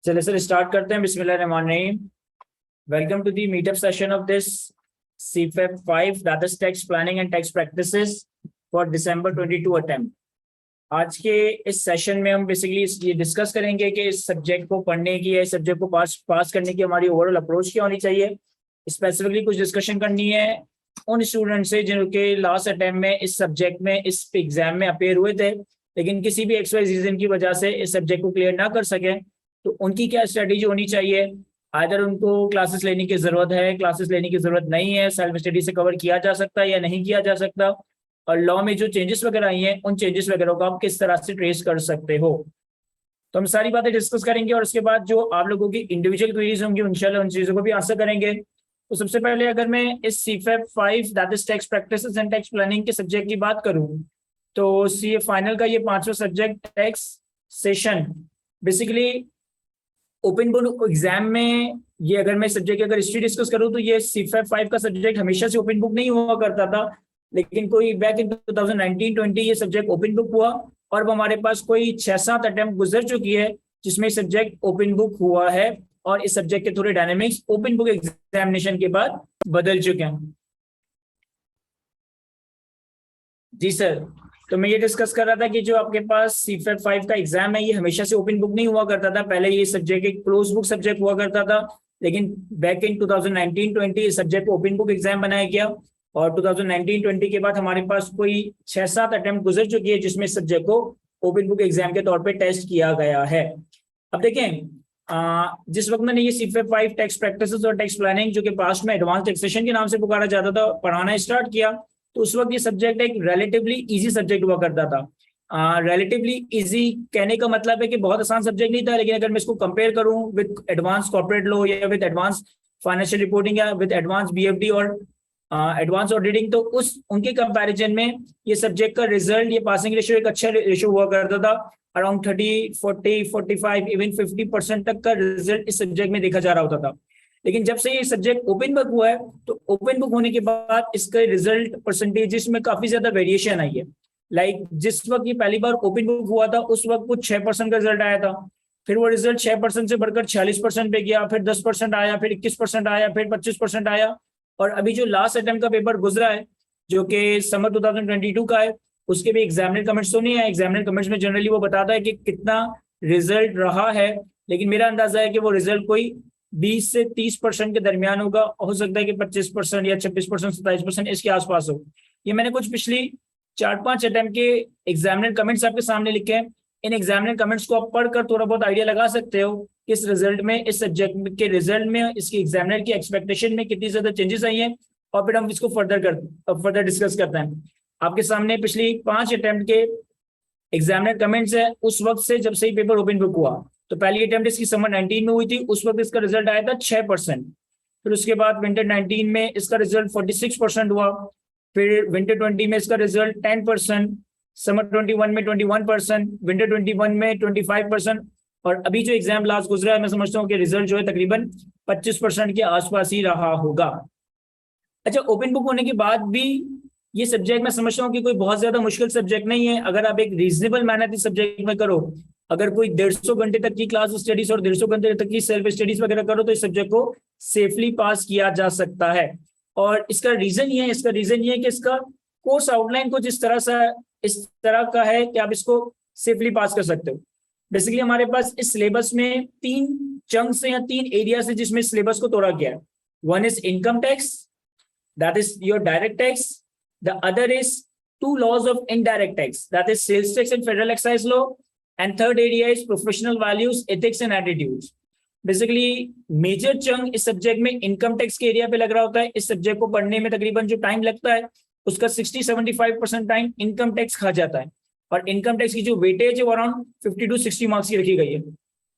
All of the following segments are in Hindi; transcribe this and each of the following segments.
चलिए सर स्टार्ट करते हैं। बिस्मिल्लाहिर्रहमानिर्रहीम। Welcome to the meetup session of this CFEP 5 that is tax planning and tax practices for December 22 attempt। आज के इस सेशन में हम बेसिकली ये डिस्कस करेंगे कि इस सब्जेक्ट को पढ़ने की या इस सब्जेक्ट को पास करने की हमारी ओवरऑल अप्रोच क्या होनी चाहिए। स्पेसिफिकली कुछ डिस्कशन करनी है उन स्टूडेंट से जिनके लास्ट अटेम्प्ट में इस सब्जेक्ट में इस एग्जाम में अपेयर हुए थे लेकिन किसी भी एक्स वाई रीजन की वजह से इस सब्जेक्ट को क्लियर ना कर सके, तो उनकी क्या स्ट्रेटेजी होनी चाहिए। आइदर उनको क्लासेस लेने की जरूरत है, क्लासेस लेने की जरूरत नहीं है, सेल्फ स्टडी से कवर किया जा सकता है या नहीं किया जा सकता, और लॉ में जो चेंजेस वगैरह आई हैं उन चेंजेस वगैरह को आप किस तरह से ट्रेस कर सकते हो। तो हम सारी बातें डिस्कस करेंगे और उसके बाद जो आप लोगों की इंडिविजुअल क्वेरीज होंगी इंशाल्लाह उन चीजों को भी आंसर करेंगे। तो सबसे पहले अगर मैं इस CFEP 5 that is tax practices and tax planning के सब्जेक्ट की बात करूं तो सी फाइनल का ये 5वां subject tax session basically open book exam में ये अगर मैं सब्जेक्ट की अगर हिस्ट्री डिस्कस करूं तो ये CFEP 5 का सब्जेक्ट हमेशा से ओपन बुक नहीं हुआ करता था, लेकिन कोई बैक इन 2019-20 ये सब्जेक्ट ओपन बुक हुआ और अब हमारे पास कोई 6-7 अटेम्प्ट गुजर चुकी है जिसमें सब्जेक्ट ओपन बुक हुआ है और इस सब्जेक्ट के थोड़े डायनेमिक्स ओपन बुक एग्जामिनेशन के बाद बदल चुके हैं। जी सर, तो मैं ये डिस्कस कर रहा था कि जो आपके पास CFEP 5 का एग्जाम है ये हमेशा से ओपन बुक नहीं हुआ करता था। पहले ये सब्जेक्ट एक क्लोज बुक सब्जेक्ट हुआ करता था, लेकिन बैक इन 2019-20 सब्जेक्ट को ओपन बुक एग्जाम बनाया गया और 2019-20 के बाद हमारे पास कोई 6-7 अटेम्प्ट गुजर चुकी है जिसमें सब्जेक्ट को ओपन बुक एग्जाम के तौर पर टेस्ट किया गया है। अब देखें, जिस वक्त मैंने ये CFEP 5 टैक्स प्रैक्टिसेस और टैक्स प्लानिंग जो कि पास्ट में एडवांस टैक्सेशन के नाम से पुकारा जाता था पढ़ाना स्टार्ट किया, तो उस वक्त ये सब्जेक्ट एक रिलेटिवली इजी सब्जेक्ट हुआ करता था। रिलेटिवली इजी कहने का मतलब है कि बहुत आसान सब्जेक्ट नहीं था, लेकिन अगर मैं इसको कंपेयर करूं विद एडवांस कॉर्पोरेट लॉ या विद एडवांस फाइनेंशियल रिपोर्टिंग या विद एडवांस BFD और एडवांस ऑडिटिंग, तो उनके कंपैरिजन में ये सब्जेक्ट का रिजल्ट, ये पासिंग रेशियो एक अच्छा रेशियो हुआ करता था। अराउंड 30, 40, 45 इवन 50% तक का रिजल्ट इस सब्जेक्ट में देखा जा रहा होता था। लेकिन जब से ये सब्जेक्ट ओपन बुक हुआ है तो ओपन बुक होने के बाद इसका रिजल्ट परसेंटेजेस में काफी ज्यादा वेरिएशन आई है। लाइक जिस वक्त ये पहली बार ओपन बुक हुआ था उस वक्त कुछ 6% का रिजल्ट आया था, फिर वो रिजल्ट 6% से बढ़कर 46% पे गया, फिर 10% आया, फिर 21% आया, फिर 25% आया, और अभी जो लास्ट अटेम्प्ट का पेपर गुजरा है जो कि समर 2022 का है उसके भी एग्जामिनर कमेंट्स तो नहीं है। एग्जामिनर कमेंट्स में जनरली वो बताता है कि कितना रिजल्ट रहा है, लेकिन मेरा अंदाजा है कि वो रिजल्ट कोई 20 से 30% के दरमियान होगा। हो सकता है कि 25% या 26%, 27% इसके आसपास हो। ये मैंने कुछ पिछली 4-5 अटेम्प्ट के एग्जामिनर कमेंट्स आपके सामने लिखे हैं। इन एग्जामिनर कमेंट्स को आप पढ़कर थोड़ा बहुत आइडिया लगा सकते हो कि इस रिजल्ट में, इस सब्जेक्ट के रिजल्ट में, इसके एग्जामिनर की एक्सपेक्टेशन में कितनी ज्यादा चेंजेस आई हैं, और फिर हम इसको फर्दर डिस्कस करते हैं। आपके सामने पिछली 5 अटेम्प्ट के एग्जामिनर कमेंट्स है उस वक्त से जब से ही पेपर ओपन बुक हुआ। तो पहली अटेम्प्ट इसकी समर 19 में हुई थी, उस वक्त इसका रिजल्ट आया था 6%। फिर उसके बाद विंटर 19 में इसका रिजल्ट 46% हुआ, फिर विंटर 20 में इसका रिजल्ट 10%, समर 21 में 21%, विंटर 21 में 25%, और अभी जो एग्जाम लास्ट गुजरा है मैं समझता हूँ कि रिजल्ट जो है तकरीबन 25% के आसपास ही रहा होगा। अच्छा, ओपन बुक होने के बाद भी ये सब्जेक्ट मैं समझता हूँ कि कोई बहुत ज्यादा मुश्किल सब्जेक्ट नहीं है अगर आप एक रीजनेबल मेहनत इस सब्जेक्ट में करो। अगर कोई 150 घंटे तक की क्लास स्टडीज और 150 घंटे तक की सेल्फ स्टडीज वगैरह करो तो इस सब्जेक्ट को सेफली पास किया जा सकता है। और इसका रीजन ये है कि इसका कोर्स आउटलाइन कुछ इस तरह का है कि आप इसको सेफली पास कर सकते हो। बेसिकली हमारे पास इस सिलेबस में 3 चंक्स या 3 एरिया है जिसमें सिलेबस को तोड़ा गया है। One is income tax, that is your direct tax. The other is 2 laws of indirect tax, that is sales tax and federal excise law, and third area is professional values, ethics and attitudes. Basically major chunk इस सब्जेक्ट में इनकम टैक्स के एरिया पे लग रहा होता है। इस सब्जेक्ट को पढ़ने में तकरीबन जो टाइम लगता है उसका 60-75% टाइम इनकम टैक्स खा जाता है, और इनकम टैक्स की जो वेटेज है वो अराउंड 50 to 60 मार्क्स की रखी गई है।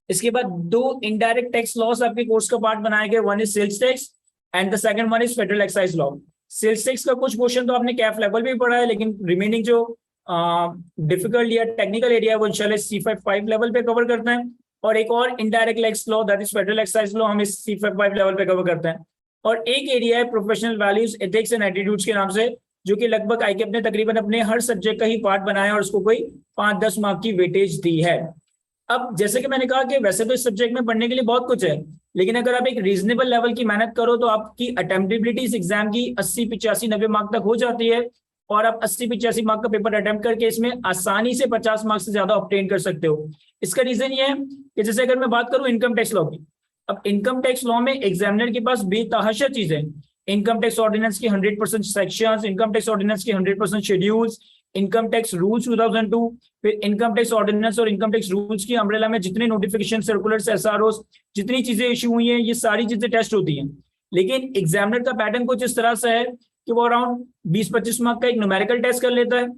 इसके बाद 2 इनडायरेक्ट टैक्स लॉस आपके कोर्स का पार्ट बनाए गए, one is sales tax and the second one is federal excise law. Sales tax का कुछ पोर्शन तो आपने कैफ लेवल भी पढ़ा है, लेकिन रिमेनिंग जो डिफिकल्ट या टेक्निकल एरिया है वो इंशाल्लाह CFEP 5 लेवल पे कवर करते हैं, और एक और indirect tax law that is federal excise law हम इस CFEP 5 लेवल पे कवर करते हैं। और एक एरिया है professional values, ethics and attitudes के नाम से, जो कि लगभग आई के अपने तकरीबन अपने हर सब्जेक्ट का ही पार्ट बनाया और उसको कोई 5-10 मार्क की वेटेज दी है। अब जैसे कि मैंने कहा कि वैसे तो इस सब्जेक्ट में पढ़ने के लिए बहुत कुछ है, लेकिन अगर आप एक रीजनेबल लेवल की मेहनत करो तो आपकी अटेम्प्टेबिलिटी इस एग्जाम की 80 85 90 मार्क तक हो जाती है, और आप 80 85 मार्क का पेपर अटेम्प्ट करके इसमें आसानी से 50 मार्क्स से ज्यादा ऑब्टेन कर सकते हो। इसका रीजन ये है कि जैसे अगर मैं बात करूं इनकम टैक्स लॉ की, अब इनकम टैक्स लॉ में एग्जामिनर के पास बेतहाशा चीजें हैं। इनकम टैक्स ऑर्डिनेंस की 100% सेक्शंस, इनकम टैक्स ऑर्डिनेंस की 100% शेड्यूल्स, इनकम टैक्स रूल्स 2002, फिर इनकम टैक्स ऑर्डिनेंस और इनकम टैक्स रूल्स की अम्ब्रेला में जितने नोटिफिकेशन, सर्कुलर्स, एसआरओस, जितनी चीजें इशू हुई हैं, ये सारी चीजें टेस्ट होती हैं। लेकिन एग्जामिनर का पैटर्न कुछ इस तरह से है कि वो अराउंड 20-25 मार्क का एक न्यूमेरिकल टेस्ट कर लेता है,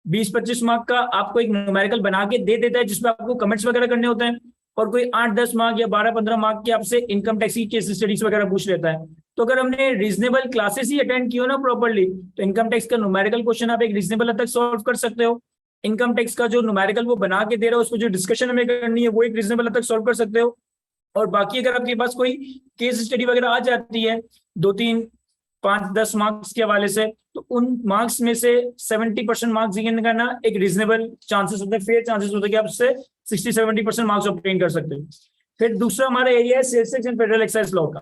20-25 मार्क का आपको एक न्यूमेरिकल बना के दे देता है जिसमें आपको कमेंट्स वगैरह करने होते हैं, और कोई 8-10 मार्क या 12-15 मार्क के आपसे इनकम टैक्स की केस स्टडीज वगैरह पूछ लेता है। तो अगर हमने रीजनेबल क्लासेस ही अटेंड की हो ना प्रॉपर्ली, तो इनकम टैक्स का न्यूमेरिकल क्वेश्चन आप एक रीजनेबल हद तक सॉल्व कर सकते हो। इनकम टैक्स का जो न्यूमेरिकल वो बना के दे रहा है, उसको जो डिस्कशन हमें करनी है वो एक रीजनेबल हद तक सॉल्व कर सकते हो। और बाकी अगर आपके पास कोई केस स्टडी वगैरह आ जाती है 2-3-5-10 मार्क्स के हवाले से, तो उन मार्क्स में से 70% मार्क्स गेन करना एक रीजनेबल चांसेस होते हैं, फेयर चांसेस होते हैं कि आप उससे 60-70% मार्क्स ऑब्टेन कर सकते हो। फिर दूसरा हमारा एरिया है sales tax and federal excise law का।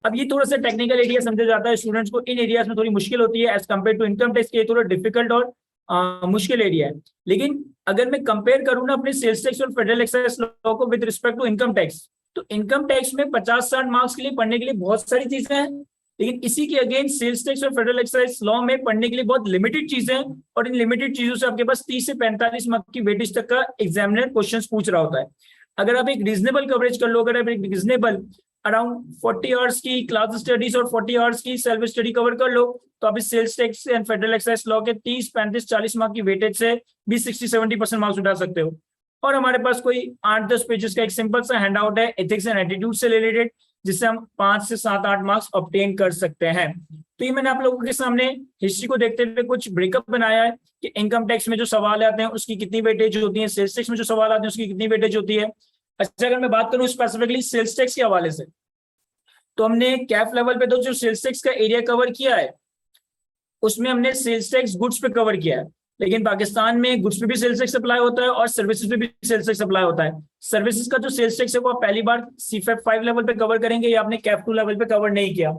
अब ये थोड़ा सा टेक्निकल एरिया समझा जाता है स्टूडेंट्स को, इन एरियाज में थोड़ी मुश्किल होती है as compare to income tax के, थोड़ा डिफिकल्ट और मुश्किल एरिया है। लेकिन अगर मैं कंपेयर करूँ ना अपने सेल्स टैक्स और फेडरल एक्साइज लॉ को with respect to income tax, तो इनकम टैक्स में 50-60 मार्क्स के लिए पढ़ने के लिए बहुत सारी चीजें हैं, लेकिन इसी के अगेंस्ट सेल्स टैक्स और फेडरल एक्साइज लॉ में पढ़ने के लिए बहुत लिमिटेड चीजें हैं, और इन लिमिटेड चीजों से आपके पास 30 से 45 मार्क की वेटेज तक का एग्जामिनर क्वेश्चंस पूछ रहा होता है। अगर आप एक रीजनेबल कवरेज कर लो, अगर आप एक रीजनेबल अराउंड 40 आवर्स की क्लास स्टडीज और 40 आवर्स की सेल्फ स्टडी कवर कर लो, तो आप इस sales tax and federal excise law के 30-35-40 मार्क की वेटेज से भी 60-70% मार्क्स उठा सकते हो। और हमारे पास कोई 8-10 पेजेस का एक सिंपल सा हैंड आउट है एथिक्स एंड एटीट्यूड से रिलेटेड, जिससे हम 5 से 7-8 मार्क्स ऑब्टेन कर सकते हैं। तो ये मैंने आप लोगों के सामने हिस्ट्री को देखते हुए कुछ ब्रेकअप बनाया है कि इनकम टैक्स में जो सवाल आते हैं उसकी कितनी वेटेज होती है, सेल्स टैक्स में जो सवाल आते हैं उसकी कितनी वेटेज होती है। अच्छा, अगर मैं बात करूं स्पेसिफिकली सेल्स टैक्स के हवाले से, तो हमने कैफ लेवल पे तो जो सेल्स टैक्स का एरिया कवर किया है उसमें हमने सेल्स टैक्स गुड्स पे कवर किया है, लेकिन पाकिस्तान में गुड्स पे भी सेल्स टैक्स अप्लाई होता है और सर्विसेज पे भी सेल्स टैक्स अप्लाई होता है। सर्विसेज का जो सेल्स टैक्स है वो आप पहली बार सीफेप 5 लेवल पे कवर करेंगे या आपने कैफ 2 लेवल पे कवर नहीं किया।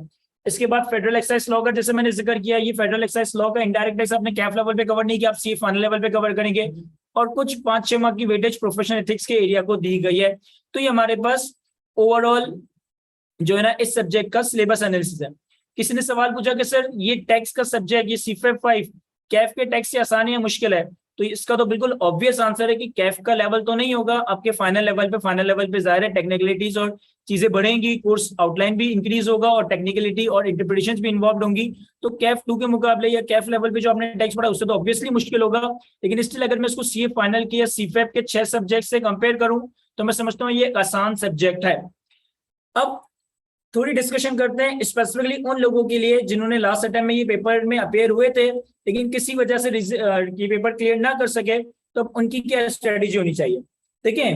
इसके बाद फेडरल एक्साइज लॉ का जैसे मैंने जिक्र किया, ये फेडरल एक्साइज लॉ का इंडायरेक्ट टैक्स आपने कैफ लेवल पे कवर नहीं किया, आप सी फाइनल लेवल पे कवर करेंगे। और कुछ 5-6 मार्क की वेटेज प्रोफेशनल एथिक्स के एरिया को दी गई है। तो ये हमारे पास ओवरऑल जो है ना इस सब्जेक्ट का सिलेबस एनालिसिस है। किसी ने सवाल पूछा कि सर ये टैक्स का सब्जेक्ट, ये सीफेप 5 कैफ के टैक्स से आसान है या मुश्किल है, तो इसका तो बिल्कुल ऑब्वियस आंसर है कि कैफ का लेवल तो नहीं होगा आपके फाइनल लेवल पे जाहिर है टेक्निकलिटीज और चीजें बढ़ेंगी, कोर्स आउटलाइन भी इंक्रीज होगा और टेक्निकलिटी और इंटरप्रिटेशंस भी इन्वॉल्व होंगी। तो कैफ 2 के मुकाबले या कैफ लेवल पे जो आपने टैक्स पढ़ा उससे तो ऑब्वियसली मुश्किल होगा, लेकिन स्टिल अगर मैं इसको सीए फाइनल की या सीफेप के 6 सब्जेक्ट से कंपेयर करूं तो मैं समझता हूँ ये एक आसान सब्जेक्ट है। अब थोड़ी डिस्कशन करते हैं स्पेसिफिकली उन लोगों के लिए जिन्होंने लास्ट अटेम्प्ट में ये पेपर में अपेयर हुए थे लेकिन किसी वजह से ये पेपर क्लियर ना कर सके, तो उनकी क्या स्ट्रेटेजी होनी चाहिए। देखिए,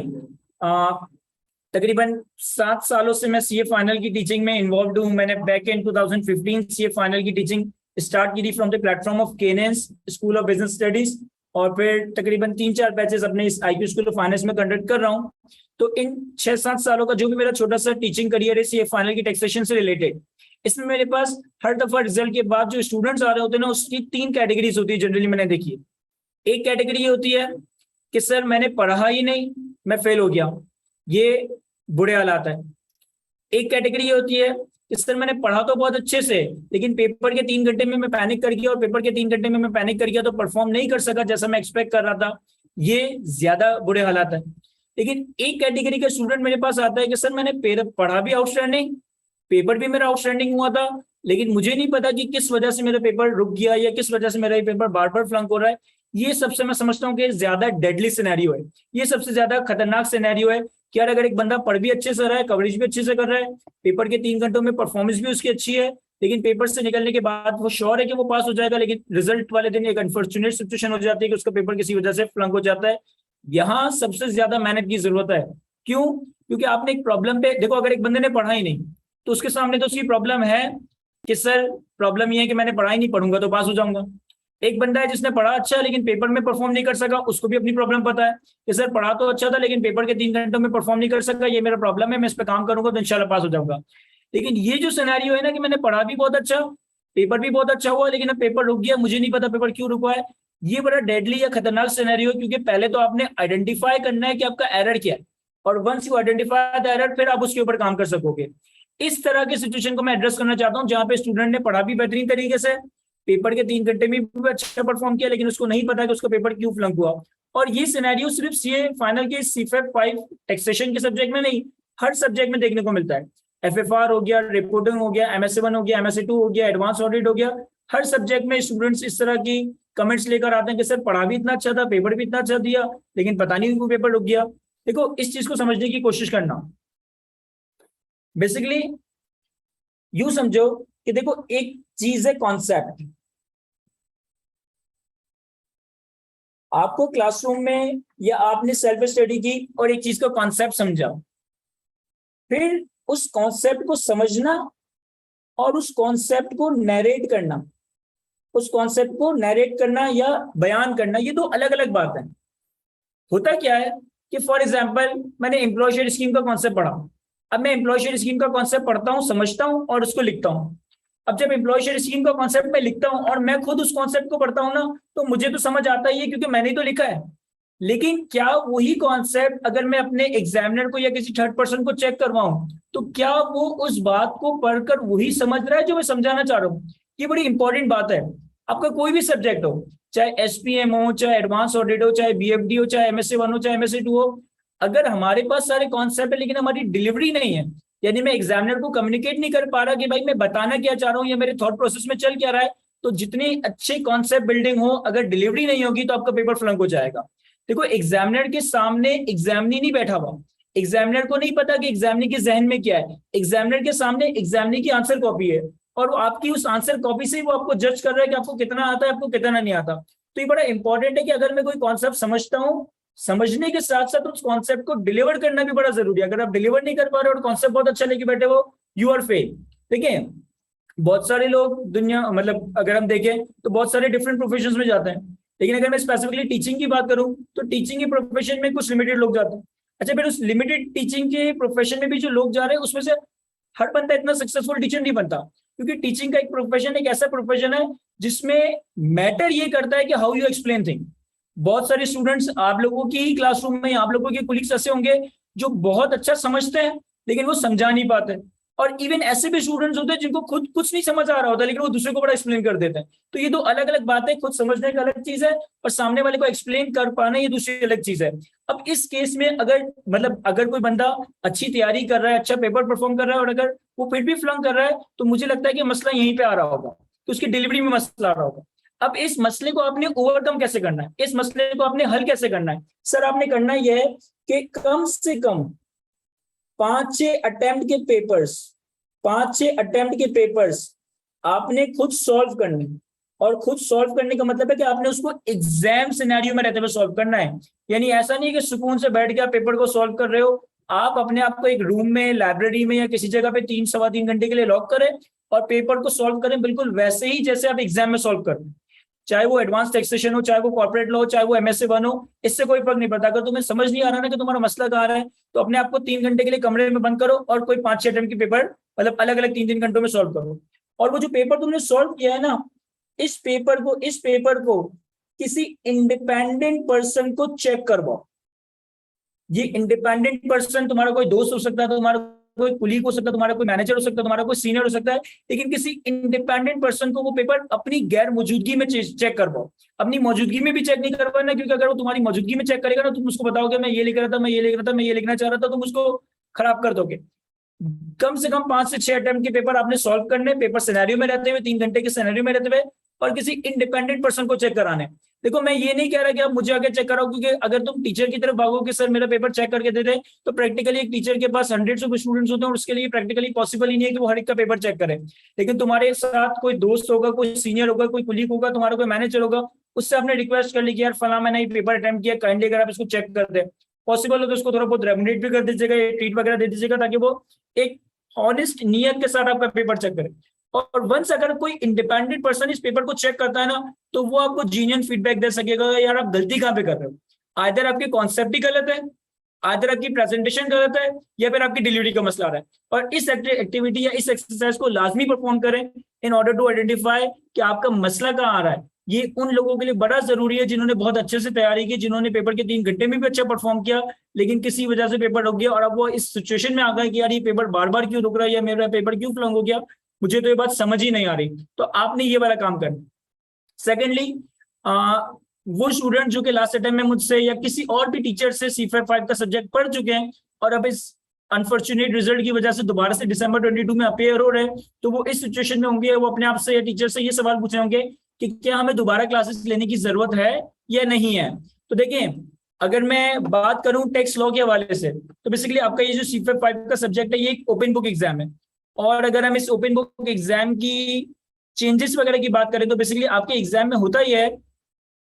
तकरीबन 7 सालों से मैं सीए फाइनल की टीचिंग में इन्वॉल्व हूँ। मैंने बैक इन 2015 सीए फाइनल की टीचिंग स्टार्ट की थी from the platform of Kenens school of business studies, और फिर तकरीबन 3-4 बैचेस अपने इस आईक्यू स्कूल ऑफ फाइनेंस में कंडक्ट कर रहा हूँ। तो इन 6-7 सालों का जो भी मेरा छोटा सा टीचिंग करियर है सीए फाइनल की टैक्सेशन से रिलेटेड, इसमें मेरे पास हर दफा रिजल्ट के बाद जो स्टूडेंट्स आ रहे होते हैं ना उसकी 3 कैटेगरीज होती है जनरली मैंने देखी है। एक कैटेगरी ये होती है कि सर मैंने पढ़ा ही नहीं, मैं फेल हो गया, ये बुरे हालात है। एक कैटेगरी ये होती है कि सर मैंने पढ़ा तो बहुत अच्छे से लेकिन पेपर के 3 घंटे में मैं पैनिक कर गया और पेपर के 3 घंटे में मैं पैनिक कर गया तो परफॉर्म नहीं कर सका जैसा मैं एक्सपेक्ट कर रहा था, ये ज्यादा बुरे हालात है। लेकिन एक कैटेगरी का स्टूडेंट मेरे पास आता है कि सर मैंने पढ़ा भी आउटस्टैंडिंग, पेपर भी मेरा आउटस्टैंडिंग हुआ था, लेकिन मुझे नहीं पता कि किस वजह से मेरा पेपर रुक गया या किस वजह से मेरा ये पेपर बार बार फ्लंक हो रहा है। ये सबसे मैं समझता हूँ कि ज्यादा डेडली सिनेरियो है, ये सबसे ज्यादा खतरनाक सिनेरियो है कि यार अगर एक बंदा पढ़ भी अच्छे से रहा है, कवरेज भी अच्छे से कर रहा है, पेपर के 3 घंटों में परफॉर्मेंस भी उसकी अच्छी है, लेकिन पेपर से निकलने के बाद वो श्योर है कि वो पास हो जाएगा, लेकिन रिजल्ट वाले दिन एक अनफॉर्चुनेट सिचुएशन हो जाती है कि उसका पेपर किसी वजह से फ्लंक हो जाता है। यहाँ सबसे ज्यादा मेहनत की जरूरत है। क्यों? क्योंकि आपने एक प्रॉब्लम पे देखो, अगर एक बंदे ने पढ़ा ही नहीं तो उसके सामने तो उसकी प्रॉब्लम है कि सर प्रॉब्लम ये है कि मैंने पढ़ा ही नहीं, पढ़ूंगा तो पास हो जाऊंगा। एक बंदा है जिसने पढ़ा अच्छा लेकिन पेपर में परफॉर्म नहीं कर सका, उसको भी अपनी प्रॉब्लम पता है कि सर पढ़ा तो अच्छा था लेकिन पेपर के 3 घंटों में परफॉर्म नहीं कर सका, ये मेरा प्रॉब्लम है, मैं इस पर काम करूंगा तो इंशाल्लाह पास हो जाऊंगा। लेकिन ये जो सिनेरियो है ना कि मैंने पढ़ा भी बहुत अच्छा, पेपर भी बहुत अच्छा हुआ, लेकिन अब पेपर रुक गया, मुझे नहीं पता पेपर क्यों रुका है, ये बड़ा डेडली या खतरनाक सिनेरियो है। क्योंकि पहले तो आपने आइडेंटिफाई करना है कि आपका एरर क्या है, और once you identify the error फिर आप उसके ऊपर काम कर सकोगे। इस तरह की सिचुएशन को मैं एड्रेस करना चाहता हूं, जहां पे स्टूडेंट ने पढ़ा भी बेहतरीन तरीके से, पेपर के 3 घंटे में भी अच्छा परफॉर्म किया, लेकिन उसको नहीं पता कि उसका पेपर क्यों फ्लंक हुआ। और ये सिनेरियो सिर्फ सीए फाइनल के सीफेट 5 टैक्सेशन के सब्जेक्ट में नहीं, हर सब्जेक्ट में देखने को मिलता है। एफएफआर हो गया, रिपोर्टिंग हो गया, एमएसए 1 हो गया, एमएसए 2 हो गया, एडवांस ऑडिट हो गया, हर सब्जेक्ट में स्टूडेंट्स इस तरह की कमेंट्स लेकर आते हैं कि सर पढ़ा भी इतना अच्छा था, पेपर भी इतना अच्छा दिया, लेकिन पता नहीं क्यों पेपर रुक गया। देखो इस चीज को समझने की कोशिश करना। बेसिकली यू समझो कि देखो एक चीज है कॉन्सेप्ट, आपको क्लासरूम में या आपने सेल्फ स्टडी की और एक चीज का कॉन्सेप्ट समझा, फिर उस कॉन्सेप्ट को समझना और उस कॉन्सेप्ट को नैरेट करना, उस कॉन्सेप्ट को नैरेट करना या बयान करना, ये दो अलग अलग बात है। होता क्या है कि फॉर एग्जांपल मैंने एम्प्लॉय शेयर स्कीम का कॉन्सेप्ट पढ़ा, अब मैं एम्प्लॉय शेयर स्कीम का कॉन्सेप्ट पढ़ता हूं, समझता हूं और उसको लिखता हूं। अब जब एम्प्लॉय शेयर स्कीम का कॉन्सेप्ट मैं लिखता हूं और मैं खुद उस कॉन्सेप्ट को पढ़ता हूं ना, तो मुझे तो समझ आता ही है क्योंकि मैंने तो लिखा है। लेकिन क्या वही कॉन्सेप्ट अगर मैं अपने एग्जामिनर को या किसी थर्ड पर्सन को चेक करवाऊं, तो क्या वो उस बात को पढ़कर वही समझ रहा है जो मैं समझाना चाह रहा हूँ? ये बड़ी इंपॉर्टेंट बात है। आपका कोई भी सब्जेक्ट हो, चाहे एसपीएम हो, चाहे एडवांस ऑडिट हो, चाहे बीएफडी हो, चाहे एमएसए 1 हो, चाहे एमएसए 2 हो, अगर हमारे पास सारे कॉन्सेप्ट है लेकिन हमारी डिलीवरी नहीं है, यानी मैं एग्जामिनर को कम्युनिकेट नहीं कर पा रहा कि भाई मैं बताना क्या चाह रहा हूँ या मेरे थॉट प्रोसेस में चल क्या रहा है, तो जितनी अच्छी कॉन्सेप्ट बिल्डिंग हो अगर डिलीवरी नहीं होगी तो आपका पेपर फ्लंक हो जाएगा। देखो एग्जामिनर के सामने एग्जामिनी नहीं बैठा हुआ, एग्जामिनर को नहीं पता कि एग्जामिनी के जहन में क्या है, एग्जामिनर के सामने एग्जामिनी की आंसर कॉपी है और आपकी उस आंसर कॉपी से ही वो आपको जज कर रहा है कि आपको कितना आता है, आपको कितना नहीं आता। तो ये बड़ा इंपॉर्टेंट है कि अगर मैं कोई कॉन्सेप्ट समझता हूँ, समझने के साथ साथ उस कॉन्सेप्ट को डिलीवर करना भी बड़ा जरूरी है। अगर आप डिलीवर नहीं कर पा रहे और कॉन्सेप्ट बहुत अच्छा लेके बैठे हो, यू आर फेल। ठीक है, बहुत सारे लोग दुनिया मतलब अगर हम देखें तो बहुत सारे डिफरेंट प्रोफेशंस में जाते हैं, लेकिन अगर मैं स्पेसिफिकली टीचिंग की बात करूं तो टीचिंग के प्रोफेशन में कुछ लिमिटेड लोग जाते हैं। अच्छा, फिर उस लिमिटेड टीचिंग के प्रोफेशन में भी जो लोग जा रहे हैं उसमें से हर बंदा इतना सक्सेसफुल टीचर नहीं बनता, क्योंकि टीचिंग का एक प्रोफेशन एक ऐसा प्रोफेशन है जिसमें मैटर ये करता है कि हाउ यू एक्सप्लेन थिंग। बहुत सारे स्टूडेंट्स आप लोगों की ही क्लासरूम में आप लोगों के कोलीग्स ऐसे होंगे जो बहुत अच्छा समझते हैं लेकिन वो समझा नहीं पाते, और इवन ऐसे भी स्टूडेंट्स होते हैं जिनको खुद कुछ नहीं समझ आ रहा होता लेकिन वो दूसरे को बड़ा एक्सप्लेन कर देते हैं। तो ये दो अलग अलग बातें, खुद समझने का अलग चीज है और सामने वाले को एक्सप्लेन कर पाना ये दूसरी अलग चीज है। अब इस केस में अगर कोई बंदा अच्छी तैयारी कर रहा है, अच्छा पेपर परफॉर्म कर रहा है और अगर वो फिर भी फ्लंक कर रहा है, तो मुझे लगता है कि मसला यहीं पे आ रहा होगा, तो उसकी डिलीवरी में मसला आ रहा होगा। अब इस मसले को आपने ओवरकम कैसे करना है, इस मसले को आपने हल कैसे करना है? सर आपने करना यह है कि कम से कम 5-6 अटेम्प्ट के पेपर्स, 5-6 अटेम्प्ट के पेपर्स आपने खुद सॉल्व करने, और खुद सॉल्व करने का मतलब है कि आपने उसको एग्जाम सिनेरियो में रहते हुए सॉल्व करना है। यानी ऐसा नहीं कि सुकून से बैठ के आप पेपर को सॉल्व कर रहे हो, आप अपने आप को एक रूम में, लाइब्रेरी में या किसी जगह पे 3-3.25 घंटे के लिए लॉक करें और पेपर को सॉल्व करें बिल्कुल वैसे ही जैसे आप एग्जाम में सॉल्व करें। चाहे वो एडवांस टैक्सेशन हो, चाहे वो कॉर्पोरेट लॉ हो, चाहे वो एमएसए 1 हो, इससे कोई फर्क नहीं पड़ता। अगर तुम्हें समझ नहीं आ रहा ना कि तुम्हारा मसला कहाँ रहा है, तो अपने आप को 3 घंटे के लिए कमरे में बंद करो और कोई 5-6 अटेम्प्ट की पेपर मतलब अलग अलग 3-3 घंटों में सॉल्व करो। और वो जो पेपर तुमने सॉल्व किया है ना, इस पेपर को किसी इंडिपेंडेंट पर्सन को चेक करवाओ। ये इंडिपेंडेंट पर्सन तुम्हारा कोई दोस्त हो सकता है, तुम्हारा कोई कुलीग हो सकता है, तुम्हारा कोई मैनेजर हो सकता है, तुम्हारा कोई सीनियर हो सकता है, लेकिन किसी इंडिपेंडेंट पर्सन को वो पेपर अपनी गैर मौजूदगी में चेक करवाओ। अपनी मौजूदगी में भी चेक नहीं करवाना, क्योंकि अगर वो तुम्हारी मौजूदगी में चेक करेगा ना, तुम उसको बताओगे मैं ये लिख रहा था, मैं ये लिख रहा था, मैं ये लिखना चाह रहा था, तुम उसको खराब कर दोगे। कम से कम 5 से 6 अटेम्प्ट के पेपर आपने सॉल्व करने, पेपर सिनेरियो में रहते हुए, 3 घंटे के सिनेरियो में रहते हुए, और किसी इंडिपेंडेंट पर्सन को चेक कराने। देखो मैं ये नहीं कह रहा कि आप मुझे आगे चेक कराओ, क्योंकि अगर तुम टीचर की तरफ भागोगे सर मेरा पेपर चेक करके दे दे, तो प्रैक्टिकली एक टीचर के पास हंड्रेड्स ऑफ स्टूडेंट्स होते हैं और उसके लिए प्रैक्टिकली पॉसिबल ही नहीं है कि वो हर एक का पेपर चेक करे। लेकिन तुम्हारे साथ कोई दोस्त होगा, कोई सीनियर होगा, कोई कुलीग होगा, तुम्हारा कोई मैनेजर होगा, उससे आपने रिक्वेस्ट कर ली कि यार फला मैंने ये पेपर अटेम्प्ट किया, काइंडली अगर आप इसको चेक कर दे, पॉसिबल हो तो उसको थोड़ा बहुत रेमुनेट भी कर दीजिएगा, ट्रीट वगैरह दे दीजिएगा, ताकि वो एक ऑनेस्ट नियत के साथ आपका पेपर चेक करे। और वंस अगर कोई इंडिपेंडेंट पर्सन इस पेपर को चेक करता है ना, तो वो आपको जीनियन फीडबैक दे सकेगा यार आप गलती कहाँ पे कर रहे हो, आइदर आपके कॉन्सेप्ट ही गलत है, आइदर आपकी प्रेजेंटेशन गलत है, या फिर आपकी डिलीवरी का मसला आ रहा है। और इस एक्टिविटी या इस एक्सरसाइज को लाजमी परफॉर्म करें इन ऑर्डर टू आइडेंटिफाई कि आपका मसला कहाँ आ रहा है। ये उन लोगों के लिए बड़ा जरूरी है जिन्होंने बहुत अच्छे से तैयारी की, जिन्होंने पेपर के 3 घंटे में भी अच्छा परफॉर्म किया, लेकिन किसी वजह से पेपर रुक गया और अब वो इस सिचुएशन में आ गए कि यार ये पेपर बार बार क्यों रुक रहा है या मेरा पेपर क्यों फ्लंग हो गया, मुझे तो ये बात समझ ही नहीं आ रही। तो आपने ये वाला काम करना। सेकेंडली, वो स्टूडेंट जो कि लास्ट अटेम्प्ट में मुझसे या किसी और भी टीचर से C5 का सब्जेक्ट पढ़ चुके हैं और अब इस अनफॉर्चुनेट रिजल्ट की वजह से दोबारा से दिसंबर 22 में अपेयर हो रहे हैं, तो वो इस सिचुएशन में होंगे, वो अपने आप से या टीचर से ये सवाल पूछे होंगे कि क्या हमें दोबारा क्लासेस लेने की जरूरत है या नहीं है। तो देखिए, अगर मैं बात करूं टेक्स्ट लॉ के हवाले से, तो बेसिकली आपका ये जो C5 का सब्जेक्ट है ये एक ओपन बुक एग्जाम है। और अगर हम इस ओपन बुक एग्जाम की चेंजेस वगैरह की बात करें तो बेसिकली आपके एग्जाम में होता ही है,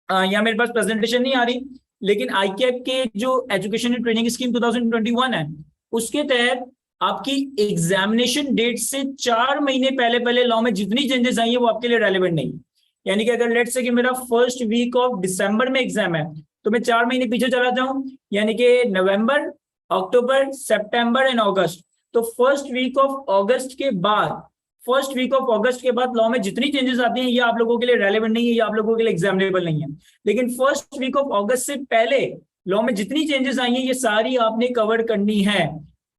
यहाँ मेरे पास प्रेजेंटेशन नहीं आ रही, लेकिन आईकेएप के जो एजुकेशन एंड ट्रेनिंग स्कीम 2021 है उसके तहत आपकी एग्जामिनेशन डेट से 4 महीने पहले पहले लॉ में जितनी चेंजेस आई है वो आपके लिए रेलेवेंट नहीं। यानी कि अगर लेट से कि मेरा फर्स्ट वीक ऑफ दिसंबर में एग्जाम है तो मैं 4 महीने पीछे चला जाऊं, यानी कि नवंबर, अक्टूबर, सितंबर एंड अगस्त। तो फर्स्ट वीक ऑफ अगस्त के बाद लॉ में जितनी चेंजेस आती हैं ये आप लोगों के लिए रेलेवेंट नहीं है, ये आप लोगों के लिए एग्जामिनेबल नहीं है। लेकिन फर्स्ट वीक ऑफ अगस्त से पहले लॉ में जितनी चेंजेस आई हैं ये सारी आपने कवर करनी है।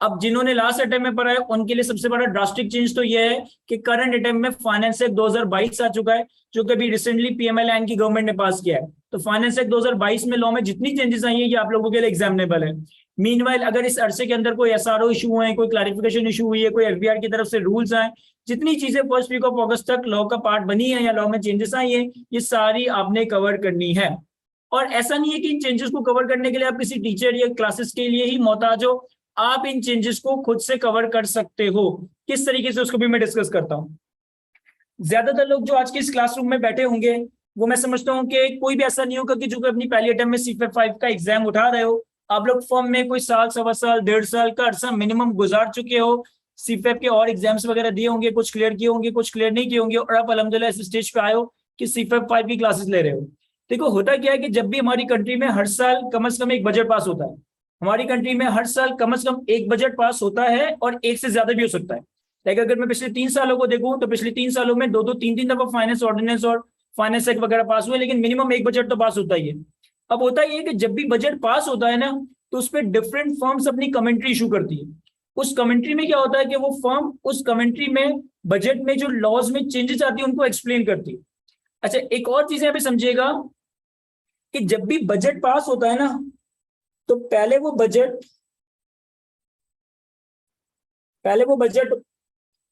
अब जिन्होंने लास्ट अटेम्प्ट में पढ़ा है उनके लिए सबसे बड़ा ड्रास्टिक चेंज तो यह है कि करंट अटेम्प्ट में फाइनेंस एक्ट 2022 आ चुका है, जो कि अभी रिसेंटली PMLN की गवर्नमेंट ने पास किया है। तो फाइनेंस एक्ट 2022 में लॉ में जितनी चेंजेस आई है ये आप लोगों के लिए एग्जामिनेबल है। मीनवाइल अगर इस अरसे के अंदर कोई SRO इशू हुए हैं, कोई क्लैरिफिकेशन इशू हुई है, कोई FBR की तरफ से रूल्स आए, जितनी चीजें फर्स्ट वीक ऑफ अगस्त तक लॉ का पार्ट बनी है या लॉ में चेंजेस आई है, ये सारी आपने कवर करनी है। और ऐसा नहीं है कि इन चेंजेस को कवर करने के लिए आप किसी टीचर या क्लासेस के लिए ही मोहताज हो, आप इन चेंजेस को खुद से कवर कर सकते हो। किस तरीके से उसको भी मैं डिस्कस करता हूँ। ज्यादातर लोग जो आज के इस क्लासरूम में बैठे होंगे वो मैं समझता हूँ कि कोई भी ऐसा नहीं होगा कि जो अपनी पहली अटेम्प्ट में C5 का एग्जाम उठा रहे हो, आप लोग फॉर्म में कोई साल, सवा साल, 1.5 साल का अरसा मिनिमम गुजार चुके हो, C5 के और एग्जाम्स वगैरह दिए होंगे, कुछ क्लियर किए होंगे, कुछ क्लियर नहीं किए होंगे, और आप अल्हम्दुलिल्लाह इस स्टेज पे आए हो कि C5 की क्लासेस ले रहे हो। देखो होता क्या है कि जब भी हमारी कंट्री में हर साल कम से कम एक बजट पास होता है, हमारी कंट्री में हर साल कम से कम एक बजट पास होता है और एक से ज्यादा भी हो सकता है। लाइक अगर मैं पिछले 3 सालों को देखूं तो पिछले 3 सालों में 2-2, 3-3 दफा फाइनेंस ऑर्डिनेंस और फाइनेंस एक्ट वगैरह पास हुए, लेकिन मिनिमम एक बजट तो पास होता ही है। अब होता ही है कि जब भी बजट पास होता है ना तो उस पर डिफरेंट फर्म्स अपनी कमेंट्री इशू करती है। उस कमेंट्री में क्या होता है कि वो फर्म उस कमेंट्री में बजट में जो लॉज में चेंजेस आती है उनको एक्सप्लेन करती है। अच्छा, एक और चीज यहाँ पे समझिएगा कि जब भी बजट पास होता है ना तो पहले वो budget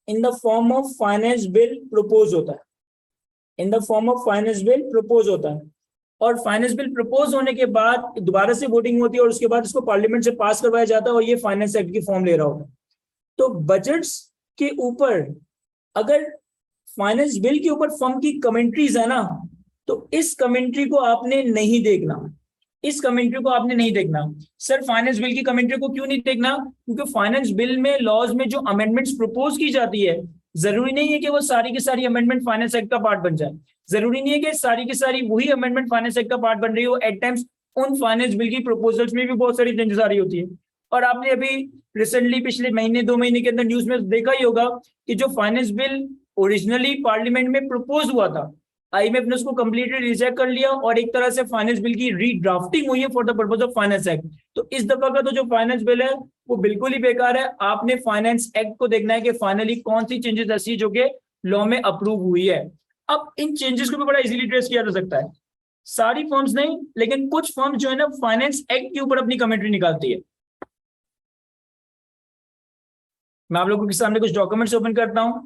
in the form of finance bill propose होता है, और फाइनेंस बिल प्रपोज होने के बाद दोबारा से वोटिंग होती है और उसके बाद इसको पार्लियामेंट से पास करवाया जाता है और ये फाइनेंस एक्ट की फॉर्म ले रहा होता है। तो बजट्स के ऊपर अगर फाइनेंस बिल के ऊपर फर्म की कमेंट्रीज है ना तो इस कमेंट्री को आपने नहीं देखना। सर फाइनेंस बिल की कमेंट्री को क्यों नहीं देखना? क्योंकि फाइनेंस बिल में लॉज में जो अमेंडमेंट्स प्रपोज की जाती है, जरूरी नहीं है कि वो सारी की सारी अमेंडमेंट फाइनेंस एक्ट का पार्ट बन जाए, जरूरी नहीं है कि सारी की सारी वही अमेंडमेंट फाइनेंस एक्ट का पार्ट बन रही हो। एट टाइम्स उन फाइनेंस बिल की प्रपोजल्स में भी बहुत सारी चेंजेस आ रही होती है। और आपने अभी रिसेंटली पिछले महीने 2 महीने के अंदर न्यूज में देखा ही होगा कि जो फाइनेंस बिल ओरिजिनली पार्लियामेंट में प्रपोज हुआ था, IMF ने उसको कंप्लीटली रिजेक्ट कर लिया और एक तरह से फाइनेंस बिल की रीड्राफ्टिंग हुई है for the purpose of finance act. तो इस दफा का तो जो फाइनेंस बिल है वो बिल्कुल ही बेकार है। आपने फाइनेंस एक्ट को देखना है कि फाइनली कौन सी चेंजेस ऐसी जो कि लॉ में अप्रूव हुई है। अब इन चेंजेस को भी बड़ा इजीली ट्रेस किया जा सकता है। सारी फर्म्स नहीं, लेकिन कुछ फर्म्स जो है ना फाइनेंस एक्ट के ऊपर अपनी कमेंट्री निकालती है। मैं आप लोगों के सामने कुछ डॉक्यूमेंट्स ओपन करता हूं।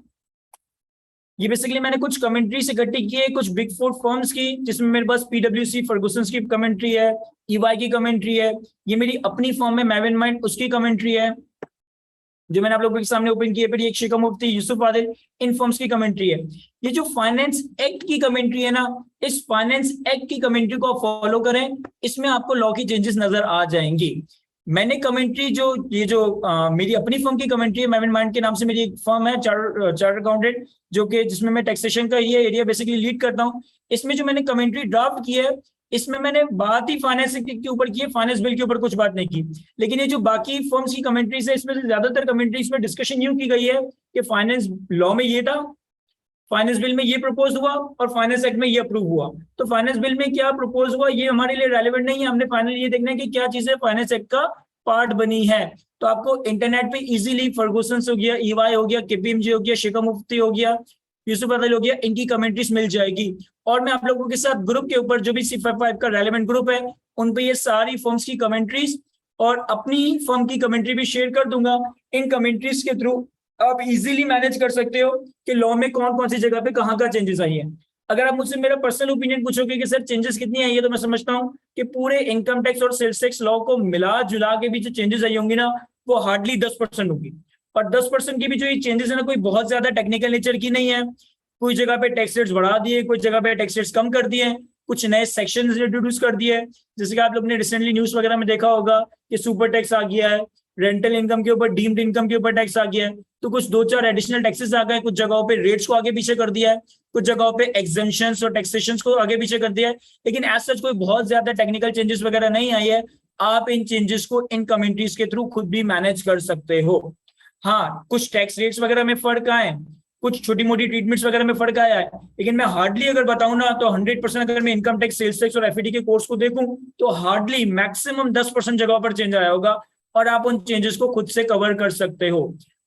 ये बेसिकली मैंने कुछ कमेंट्री से इकट्ठी की है कुछ बिग 4 फर्म्स की, जिसमें मेरे पास PwC फर्गुसन की कमेंट्री है, EY की कमेंट्री है, ये मेरी अपनी फर्म है मैविन माइंड उसकी कमेंट्री है जो मैंने आप लोगों के सामने ओपन की है। फिर एक शेखा मुफ्ती, यूसुफ आदिल, इन फर्म्स की कमेंट्री है। ये जो फाइनेंस एक्ट की कमेंट्री है ना, इस फाइनेंस एक्ट की कमेंट्री को आप फॉलो करें, इसमें आपको लॉ की चेंजेस नजर आ जाएंगी। मैंने कमेंट्री जो ये जो मेरी अपनी फर्म की कमेंट्री है, मैवन माइंड के नाम से मेरी एक फर्म है, चार्टर्ड अकाउंटेंट, जो कि जिसमें मैं टैक्सेशन का ये एरिया बेसिकली लीड करता हूँ। इसमें जो मैंने कमेंट्री ड्राफ्ट की है, इसमें मैंने बात ही फाइनेंस के ऊपर की है, फाइनेंस बिल के ऊपर कुछ बात नहीं की। लेकिन ये जो बाकी फर्म्स की कमेंट्रीज है, इसमें से ज्यादातर कमेंट्रीज में डिस्कशन यूं की गई है कि फाइनेंस लॉ में ये था, फाइनेंस बिल में ये प्रपोज हुआ और फाइनेंस एक्ट में ये अप्रूव हुआ। तो फाइनेंस बिल में क्या प्रपोज हुआ ये हमारे लिए रेलेवेंट नहीं है, हमने फाइनल ये देखना है कि क्या चीजें फाइनेंस एक्ट का पार्ट बनी है। तो आपको इंटरनेट पे इजीली फर्गूसन हो गया, ईवाई हो गया, केपीएमजी हो गया, शेखर मुफ्ती हो गया, यूसुफ अदल हो गया, इनकी कमेंट्रीज मिल जाएगी। और मैं आप लोगों के साथ ग्रुप के ऊपर जो भी C55 का रेलेवेंट ग्रुप है, उन पे ये सारी फर्म्स की कमेंट्रीज और अपनी फर्म की कमेंट्री भी शेयर कर दूंगा। इन कमेंट्रीज के थ्रू आप इजीली मैनेज कर सकते हो कि लॉ में कौन कौन सी जगह पे कहाँ का चेंजेस आई है। अगर आप मुझसे मेरा पर्सनल ओपिनियन पूछोगे कि सर चेंजेस कितनी आई है, तो मैं समझता हूँ कि पूरे इनकम टैक्स और सेल्स टैक्स लॉ को मिला जुला के भी जो चेंजेस आई होंगी ना, वो हार्डली 10% होगी। और 10% की भी जो ये चेंजेस है ना, कोई बहुत ज्यादा टेक्निकल नेचर की नहीं है। कोई जगह पे टैक्स रेट्स बढ़ा दिए, कुछ जगह पे टैक्स रेट्स कम कर दिए, कुछ नए सेक्शन इंट्रोड्यूस कर दिए। जैसे कि आप लोग ने रिसेंटली न्यूज वगैरह में देखा होगा कि सुपर टैक्स आ गया है, रेंटल इनकम के ऊपर, डीम्ड इनकम के ऊपर टैक्स आ गया है। तो कुछ 2-4 एडिशनल टैक्सेस आ गए, कुछ जगहों पे रेट्स को आगे पीछे कर दिया है, कुछ जगहों पे एग्जेम्पशंस और टैक्सेशंस को आगे पीछे कर दिया है। लेकिन एज सच कोई बहुत ज्यादा टेक्निकल चेंजेस वगैरह नहीं आई है। आप इन चेंजेस को इन कमेंट्रीज के थ्रू खुद भी मैनेज कर सकते हो। हाँ, कुछ टैक्स रेट्स वगैरह में फर्क आए, कुछ छोटी मोटी ट्रीटमेंट्स वगैरह में फर्क आया है, लेकिन मैं हार्डली अगर बताऊं ना तो 100% अगर मैं इनकम टैक्स, सेल्स टैक्स और एफईटी के कोर्स को देखूं तो हार्डली मैक्सिमम 10% जगह पर चेंज आया होगा। और आप उन चेंजेस को खुद से कवर कर सकते हो।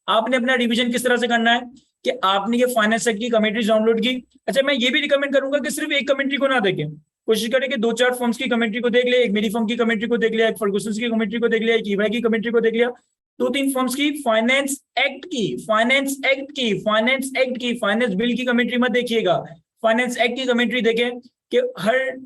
आपने अपना रिवीजन किस तरह से करना है कि आपने ये फाइनेंस एक्ट की कमेंट्री डाउनलोड की। अच्छा, मैं ये भी रिकमेंड करूंगा कि सिर्फ एक कमेंट्री को ना देखें, कोशिश करें कि 2-4 फर्म्स की कमेंट्री को देख ले, एक मेरी फर्म की कमेंट्री को देख लिया, एक फर्गूसन की कमेंट्री को देख लिया, एक ईवाई की कमेंट्री को देख लिया, 2-3 फर्म्स की फाइनेंस एक्ट की, फाइनेंस एक्ट की, फाइनेंस एक्ट की, फाइनेंस बिल की कमेंट्री मत देखिएगा, फाइनेंस एक्ट की कमेंट्री देखें कि हर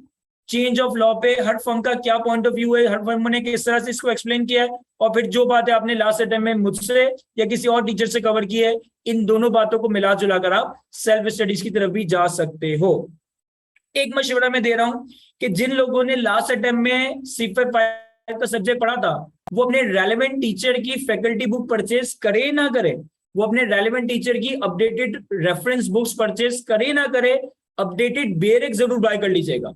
चेंज ऑफ लॉ पे हर फर्म का क्या पॉइंट ऑफ व्यू है, हर फर्म ने किस तरह से इसको एक्सप्लेन किया है, और फिर जो बात है आपने लास्ट अटेम्प्ट में मुझसे या किसी और टीचर से कवर की है, इन दोनों बातों को मिला जुला कर आप सेल्फ स्टडीज की तरफ भी जा सकते हो। एक मशवरा मैं दे रहा हूं कि जिन लोगों ने लास्ट अटेम्प्ट में C55 का सब्जेक्ट पढ़ा था, वो अपने रेलेवेंट टीचर की फैकल्टी बुक परचेज करे ना करे, वो अपने रेलेवेंट टीचर की अपडेटेड रेफरेंस बुक्स परचेज करे ना करे, अपडेटेड बेयर जरूर बाय कर लीजिएगा।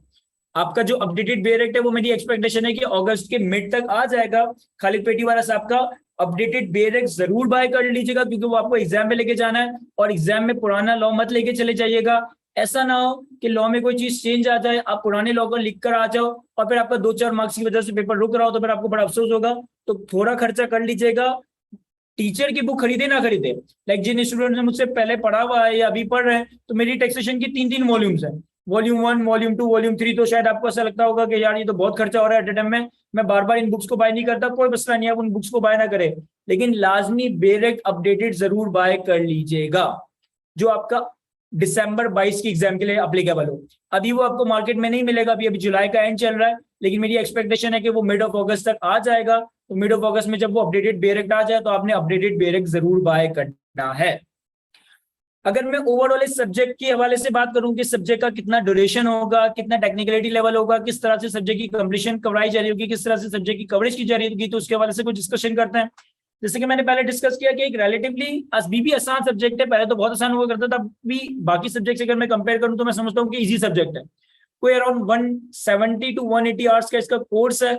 आपका जो अपडेटेड बेयर एक्ट है वो मेरी एक्सपेक्टेशन है कि अगस्त के मिड तक आ जाएगा। खालिद पेटीवाला साहब का अपडेटेड बेयर एक्ट जरूर बाय कर लीजिएगा, क्योंकि वो आपको एग्जाम में लेके जाना है, और एग्जाम में पुराना लॉ मत लेके चले जाइएगा। ऐसा ना हो कि लॉ में कोई चीज चेंज आ जाए, आप पुराने लॉ को लिख कर आ जाओ और फिर आपका 2-4 मार्क्स की वजह से पेपर रुक रहा हो, तो फिर आपको बड़ा अफसोस होगा। तो थोड़ा खर्चा कर लीजिएगा, टीचर की बुक खरीदे ना खरीदे। लाइक जिन स्टूडेंट ने मुझसे पहले पढ़ा हुआ है या अभी पढ़ रहे हैं, तो मेरी टैक्सेशन की 3-3 वॉल्यूम्स है, वॉल्यूम 1, वॉल्यूम 2, वॉल्यूम 3। तो शायद आपको ऐसा लगता होगा कि यार ये तो बहुत खर्चा हो रहा है एट टाइम में, मैं बार बार इन बुक्स को बाय नहीं करता। कोई मसला नहीं है, आप उन बुक्स को बाय ना करें, लेकिन लाजमी बेयर एक्ट अपडेटेड जरूर बाय कर लीजिएगा, जो आपका दिसंबर 22 की एग्जाम के लिए अप्लीकेबल हो। अभी वो आपको मार्केट में नहीं मिलेगा, अभी जुलाई का एंड चल रहा है, लेकिन मेरी एक्सपेक्टेशन है कि वो मिड ऑफ अगस्त तक आ जाएगा। तो मिड ऑफ अगस्त में जब वो अपडेटेड बेयर एक्ट आ जाए, तो आपने अपडेटेड बेयर एक्ट जरूर बाय करना है। अगर मैं ओवरऑल इस सब्जेक्ट के हवाले से बात करूं कि सब्जेक्ट का कितना ड्यूरेशन होगा, कितना टेक्निकलिटी लेवल होगा, किस तरह से सब्जेक्ट की कंप्लीशन कराई जा रही होगी, किस तरह से सब्जेक्ट की कवरेज की जा रही होगी, तो उसके हवाले से कुछ डिस्कशन करते हैं। जैसे कि मैंने पहले डिस्कस किया कि एक रिलेटिवली भी आसान सब्जेक्ट है, पहले तो बहुत आसान हुआ करता था, अभी बाकी सब्जेक्ट से अगर मैं कंपेयर करूं तो मैं समझता हूं कि इजी सब्जेक्ट है। कोई अराउंड 170 to 180 आवर्स का इसका कोर्स है,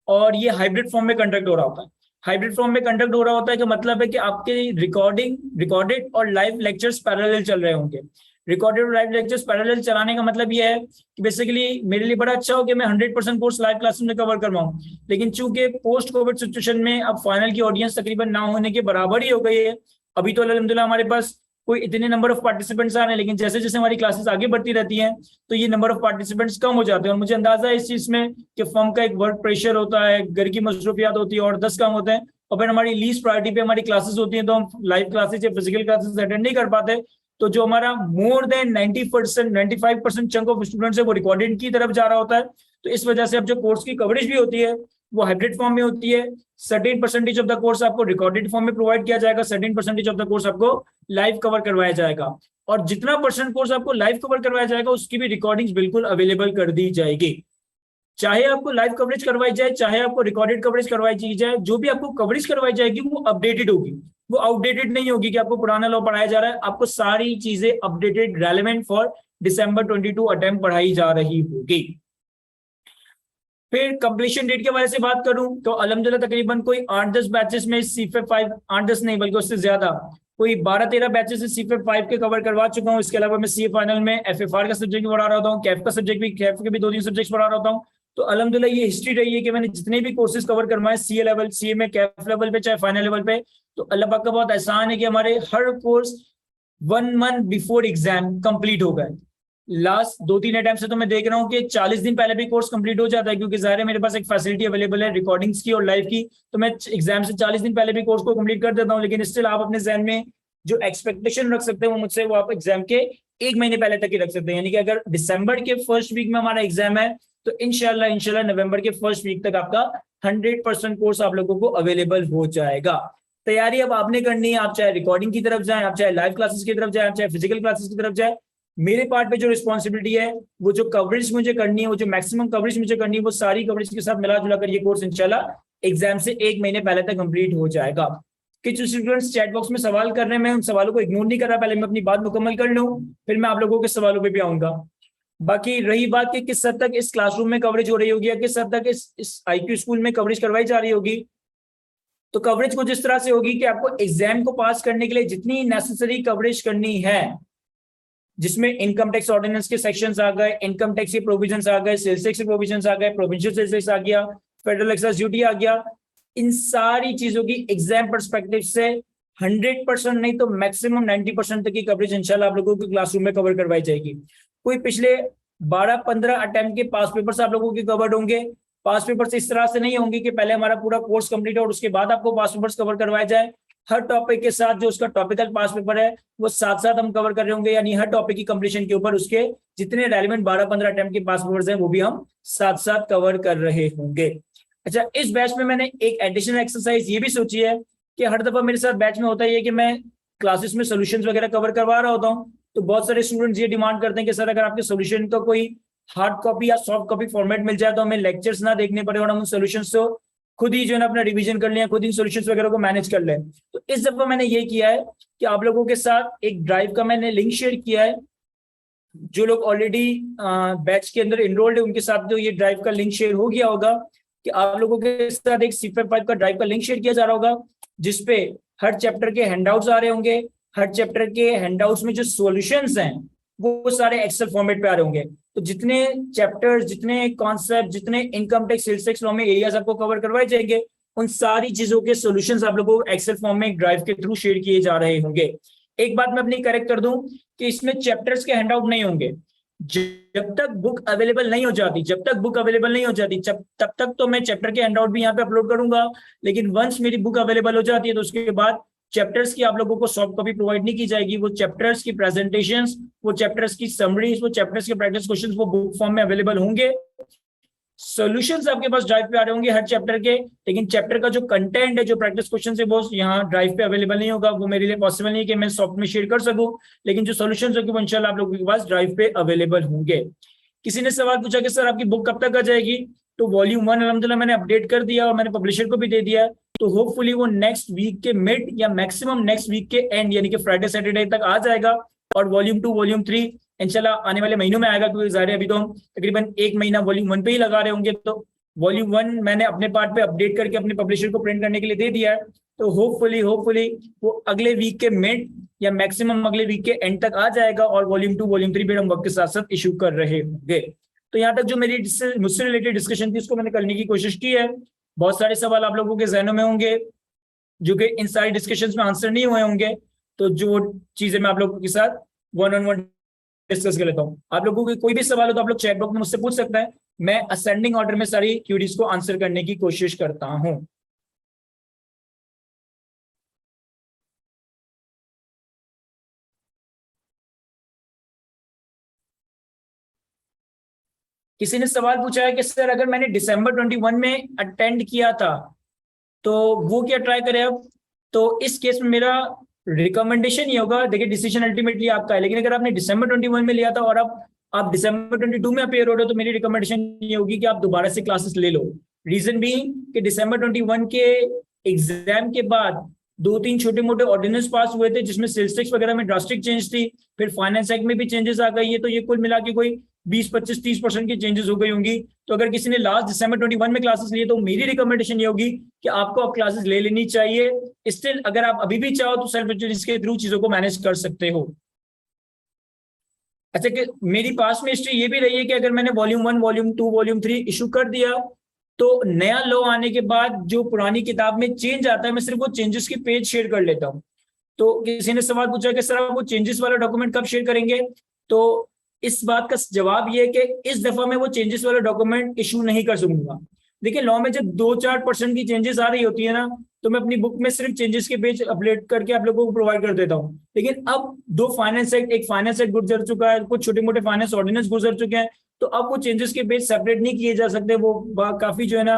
और ये हाइब्रिड फॉर्म में कंडक्ट हो रहा होता है। हाइब्रिड फॉर्म में कंडक्ट हो रहा होता है, का मतलब है कि आपके रिकॉर्डेड और लाइव लेक्चर्स पैरेलल चल रहे होंगे। रिकॉर्डेड और लाइव लेक्चर्स पैरेलल चलाने का मतलब यह है कि बेसिकली मेरे लिए बड़ा अच्छा हो कि मैं 100% कोर्स लाइव क्लास में कवर करवाऊं, लेकिन चूंकि पोस्ट कोविड सिचुएशन में अब फाइनल की ऑडियंस तकरीबन ना होने के बराबर ही हो गई है। अभी तो अल्हम्दुलिल्लाह हमारे पास कोई इतने नंबर ऑफ पार्टिसिपेंट्स आ रहे हैं, लेकिन जैसे जैसे हमारी क्लासेस आगे बढ़ती रहती हैं तो ये नंबर ऑफ पार्टिसिपेंट्स कम हो जाते हैं। और मुझे अंदाजा है इस चीज में कि फर्म का एक वर्क प्रेशर होता है, घर की मसरूफियात होती है, और 10 काम होते हैं, और फिर हमारी लीस्ट प्रायोरिटी पे हमारी क्लासेस होती हैं, तो हम लाइव क्लासेस या फिजिकल क्लासेस अटेंड नहीं कर पाते। तो जो हमारा more than 90%, 95% chunk of students है वो रिकॉर्डेड की तरफ जा रहा होता है। तो इस वजह से अब जो कोर्स की कवरेज भी होती है वो हाइब्रिड फॉर्म में होती है। Certain percentage of the course आपको रिकॉर्डेड फॉर्म में प्रोवाइड किया जाएगा, certain percentage of the course आपको लाइव कवर करवाया जाएगा, और जितना परसेंट कोर्स आपको लाइव कवर करवाया जाएगा उसकी भी रिकॉर्डिंग्स बिल्कुल अवेलेबल कर दी जाएगी। चाहे आपको लाइव कवरेज करवाई जाए, चाहे आपको रिकॉर्डेड कवरेज करवाई जाए, जो भी आपको कवरेज करवाई जाएगी वो अपडेटेड होगी, वो आउटडेटेड नहीं होगी कि आपको पुराना लॉ पढ़ाया जा रहा है। आपको सारी चीजें updated relevant for December 22 attempt पढ़ाई जा रही होगी। फिर कंप्लीशन डेट के बारे से बात करूं तो अल्हम्दुलिल्लाह तकरीबन कोई 8-10 बैचेस में सीफेप 5, 8-10 नहीं बल्कि उससे ज्यादा कोई 12-13 बैचेस से सीफेप 5 के कवर करवा चुका हूं। इसके अलावा मैं सीए फाइनल में एफएफआर का सब्जेक्ट भी पढ़ा रहा हूं, कैफ का सब्जेक्ट भी, कैफ के भी 2-3 सब्जेक्ट पढ़ा रहा हूं। तो अल्हम्दुलिल्लाह ये हिस्ट्री रही है कि मैंने जितने भी कोर्सेज कवर करवाए सीए लेवल, सीए में, कैफ लेवल पे, चाहे फाइनल लेवल पे, तो अल्लाह पाक का बहुत एहसान है कि हमारे हर course 1 month before exam complete हो गए। लास्ट 2-3 अटेम्प्ट से तो मैं देख रहा हूँ कि 40 दिन पहले भी कोर्स कंप्लीट हो जाता है, क्योंकि जाहिर है मेरे पास एक फैसिलिटी अवेलेबल है रिकॉर्डिंग्स की और लाइव की, तो मैं एग्जाम से 40 दिन पहले भी कोर्स को कंप्लीट कर देता हूँ। लेकिन स्टिल आप अपने जहन में जो एक्सपेक्टेशन रख सकते हैं वो मुझसे, वो आप एग्जाम के 1 महीने पहले तक ही रख सकते हैं। यानी कि अगर दिसंबर के फर्स्ट वीक में हमारा एग्जाम है तो इंशाल्लाह नवंबर के फर्स्ट वीक तक आपका 100% कोर्स आप लोगों को अवेलेबल हो जाएगा। तैयारी अब आपने करनी है, आप चाहे रिकॉर्डिंग की तरफ जाएं, आप चाहे लाइव क्लासेस की तरफ जाएं, आप चाहे फिजिकल क्लासेस की तरफ जाएं। मेरे पार्ट पे जो रिस्पॉन्सिबिलिटी है, वो जो कवरेज मुझे करनी है, वो जो मैक्सिमम कवरेज मुझे करनी है, वो सारी कवरेज के साथ मिला जुला कर ये कोर्स इंशाल्लाह एग्जाम से 1 महीने पहले तक कंप्लीट हो जाएगा। कुछ स्टूडेंट्स चैट बॉक्स में सवाल कर रहे हैं, मैं उन सवालों को इग्नोर नहीं कर रहा, पहले मैं अपनी बात मुकम्मल कर लूं, फिर मैं आप लोगों के सवालों पे भी आऊंगा। बाकी रही बात कि किस हद तक इस क्लासरूम में कवरेज हो रही होगी या किस हद तक इस आईक्यू स्कूल में कवरेज करवाई जा रही होगी, तो कवरेज कुछ इस तरह से होगी कि आपको एग्जाम को पास करने के लिए जितनी नेसेसरी कवरेज करनी है, जिसमें इनकम टैक्स ऑर्डिनेंस के सेक्शंस आ गए, इनकम टैक्स के प्रोविजंस आ गए, सेल्स टैक्स के प्रोविजंस आ गए, प्रोविंशियल सेल्स टैक्स आ गया, फेडरल एक्साइज ड्यूटी आ गया, इन सारी चीजों की एग्जाम पर्सपेक्टिव से 100% नहीं तो मैक्सिमम 90% तक की कवरेज इंशाल्लाह आप लोगों की क्लासरूम में कवर करवाई जाएगी। कोई पिछले 12-15 अटेम्प्ट के पास पेपर्स आप लोगों के कवर्ड होंगे। पास पेपर्स इस तरह से नहीं होंगे कि पहले हमारा पूरा कोर्स कंप्लीट हो और उसके बाद आपको पास पेपर्स कवर करवाए जाए। हर टॉपिक के साथ जो उसका टॉपिकल पास पेपर है वो साथ साथ हम कवर कर रहे होंगे, यानी हर टॉपिक की कंप्लीशन के ऊपर उसके जितने रेलिवेंट 12-15 अटेम्प्ट के पास पेपर्स हैं वो भी हम साथ साथ कवर कर रहे होंगे। अच्छा, इस बैच में मैंने एक एडिशनल एक्सरसाइज ये भी सोची है कि हर दफा मेरे साथ बैच में होता है कि मैं क्लासेस में सोल्यूशंस वगैरह कवर करवा रहा होता हूँ, तो बहुत सारे स्टूडेंट्स ये डिमांड करते हैं कि सर अगर आपके सोल्यूशन का कोई हार्ड कॉपी या सॉफ्ट कॉपी फॉर्मेट मिल जाए तो हमें लेक्चर्स ना देखने पड़े और हम उन सोल्यूशंस को खुद ही जो है ना अपना रिवीजन कर लें, खुद इन सोल्यूशंस वगैरह को मैनेज कर लें। तो इस दफा मैंने ये किया है कि आप लोगों के साथ एक ड्राइव का मैंने लिंक शेयर किया है। जो लोग ऑलरेडी बैच के अंदर इनरोल्ड है उनके साथ तो ये ड्राइव का लिंक शेयर हो गया होगा कि आप लोगों के साथ एक सीफेप 5 का ड्राइव का लिंक शेयर किया जा रहा होगा, जिसपे हर चैप्टर के हैंडआउट्स आ रहे होंगे। हर चैप्टर के हैंडआउट्स में जो सॉल्यूशंस हैं वो सारे एक्सेल फॉर्मेट पे आ रहे होंगे। तो जितने चैप्टर्स, जितने कॉन्सेप्ट, जितने income tax, sales tax law में एरियाज आपको कवर करवाए जाएंगे, उन सारी चीजों के सॉल्यूशंस आप लोगों को एक्सेल फॉर्म में ड्राइव के थ्रू शेयर किए जा रहे होंगे। एक बात मैं अपनी करेक्ट कर दूं कि इसमें चैप्टर्स के हैंडआउट नहीं होंगे। जब तक बुक अवेलेबल नहीं हो जाती, तब तक तो मैं चैप्टर के हैंडआउट भी यहाँ पे अपलोड करूंगा। लेकिन वंस मेरी बुक अवेलेबल हो जाती है तो उसके बाद चैप्टर्स की आप लोगों को सॉफ्ट कॉपी प्रोवाइड नहीं की जाएगी। वो चैप्टर्स की प्रेजेंटेशंस, वो चैप्टर्स की समरीज, वो चैप्टर्स के प्रैक्टिस क्वेश्चंस वो बुक फॉर्म में अवेलेबल होंगे। सॉल्यूशंस आपके पास ड्राइव पे आ रहे होंगे हर चैप्टर के, लेकिन चैप्टर का जो कंटेंट है, जो प्रैक्टिस क्वेश्चन है, वो यहाँ ड्राइव पे अवेलेबल नहीं होगा। वो मेरे लिए पॉसिबल नहीं है कि मैं सॉफ्ट में शेयर कर सकूं, लेकिन जो सॉल्यूशंस होंगे वो इंशाल्लाह आप लोगों के पास ड्राइव पे अवेलेबल होंगे। किसी ने सवाल पूछा कि सर आपकी बुक कब तक आ जाएगी, तो वॉल्यूम 1 अल्हम्दुलिल्लाह मैंने अपडेट कर दिया और मैंने पब्लिशर को भी दे दिया, तो होपफुली वो नेक्स्ट वीक के मिड या मैक्सिमम नेक्स्ट वीक के एंड यानी कि फ्राइडे सैटरडे तक आ जाएगा। और वॉल्यूम 2, वॉल्यूम 3 इंशाल्लाह आने वाले महीनों में आएगा, क्योंकि जाहिर है अभी तो हम तकरीबन 1 महीना वॉल्यूम 1 पे ही लगा रहे होंगे। तो वॉल्यूम 1 मैंने अपने पार्ट पे अपडेट करके अपने पब्लिशर को प्रिंट करने के लिए दे दिया है, तो होपफुली वो अगले वीक के मिड या मैक्सिमम अगले वीक के एंड तक आ जाएगा और वॉल्यूम 2, वॉल्यूम 3 भी हम वक्त के साथ साथ इशू कर रहे होंगे। तो यहाँ तक जो मेरी मुझसे रिलेटेड डिस्कशन थी उसको मैंने करने की कोशिश की है। बहुत सारे सवाल आप लोगों के जहनों में होंगे जो कि इन सारी डिस्कशंस में आंसर नहीं हुए होंगे, तो जो चीजें मैं आप लोगों के साथ 1-on-1 डिस्कस कर लेता हूँ। आप लोगों के कोई भी सवाल हो तो आप लोग चैट बॉक्स में मुझसे पूछ सकते हैं, मैं असेंडिंग ऑर्डर में सारी क्यूरीज को आंसर करने की कोशिश करता हूँ। किसी ने सवाल पूछा है कि सर अगर मैंने दिसंबर 21 में अटेंड किया था तो वो क्या ट्राई करें अब। तो इस केस में मेरा रिकमेंडेशन ये होगा, देखिए डिसीजन अल्टीमेटली आपका है, लेकिन अगर आपने दिसंबर 21 में लिया था और आप आप दिसंबर 22 में अपेयर हो रहे हो, तो मेरी रिकमेंडेशन ये होगी कि आप दोबारा से क्लासेस ले लो। रीजन भी कि दिसंबर 21 के एग्जाम के बाद 2-3 छोटे मोटे ऑर्डिनेंस पास हुए थे, जिसमें सेल्स टैक्स वगैरह में ड्रास्टिक चेंज थी, फिर फाइनेंस एक्ट में भी चेंजेस आ गई है, तो ये कुल मिला के कोई 20-25-30% की चेंजेस हो गई होंगी। तो अगर किसी ने लास्ट दिसंबर 21 में क्लासेस लिए, तो मेरी रिकमेंडेशन ये होगी कि आपको अब क्लासेस ले लेनी चाहिए। स्टिल अगर आप अभी भी चाहो तो सेल्फ स्टडीज के थ्रू चीजों को मैनेज कर सकते हो। अच्छा, कि मेरी पास में हिस्ट्री ये भी रही है कि अगर मैंने वॉल्यूम 1, वॉल्यूम 2, वॉल्यूम 3 इशू कर दिया, तो नया लॉ आने के बाद जो पुरानी किताब में चेंज आता है, मैं सिर्फ वो चेंजेस की पेज शेयर कर लेता हूँ। तो किसी ने सवाल पूछा कि सर आप वो चेंजेस वाला डॉक्यूमेंट कब शेयर करेंगे, तो इस बात का जवाब ये है कि इस दफा मैं वो चेंजेस वाला डॉक्यूमेंट इशू नहीं कर सकूंगा। देखिए, लॉ में जब 2-4% की चेंजेस आ रही होती है ना, तो मैं अपनी बुक में सिर्फ चेंजेस के पेज अपडेट करके आप लोगों को प्रोवाइड कर देता हूँ। लेकिन अब दो फाइनेंस एक्ट, एक फाइनेंस एक्ट गुजर चुका है, कुछ छोटे मोटे फाइनेंस ऑर्डिनेंस गुजर चुके हैं, तो अब वो चेंजेस के पेज सेपरेट नहीं किए जा सकते। वो काफी जो है ना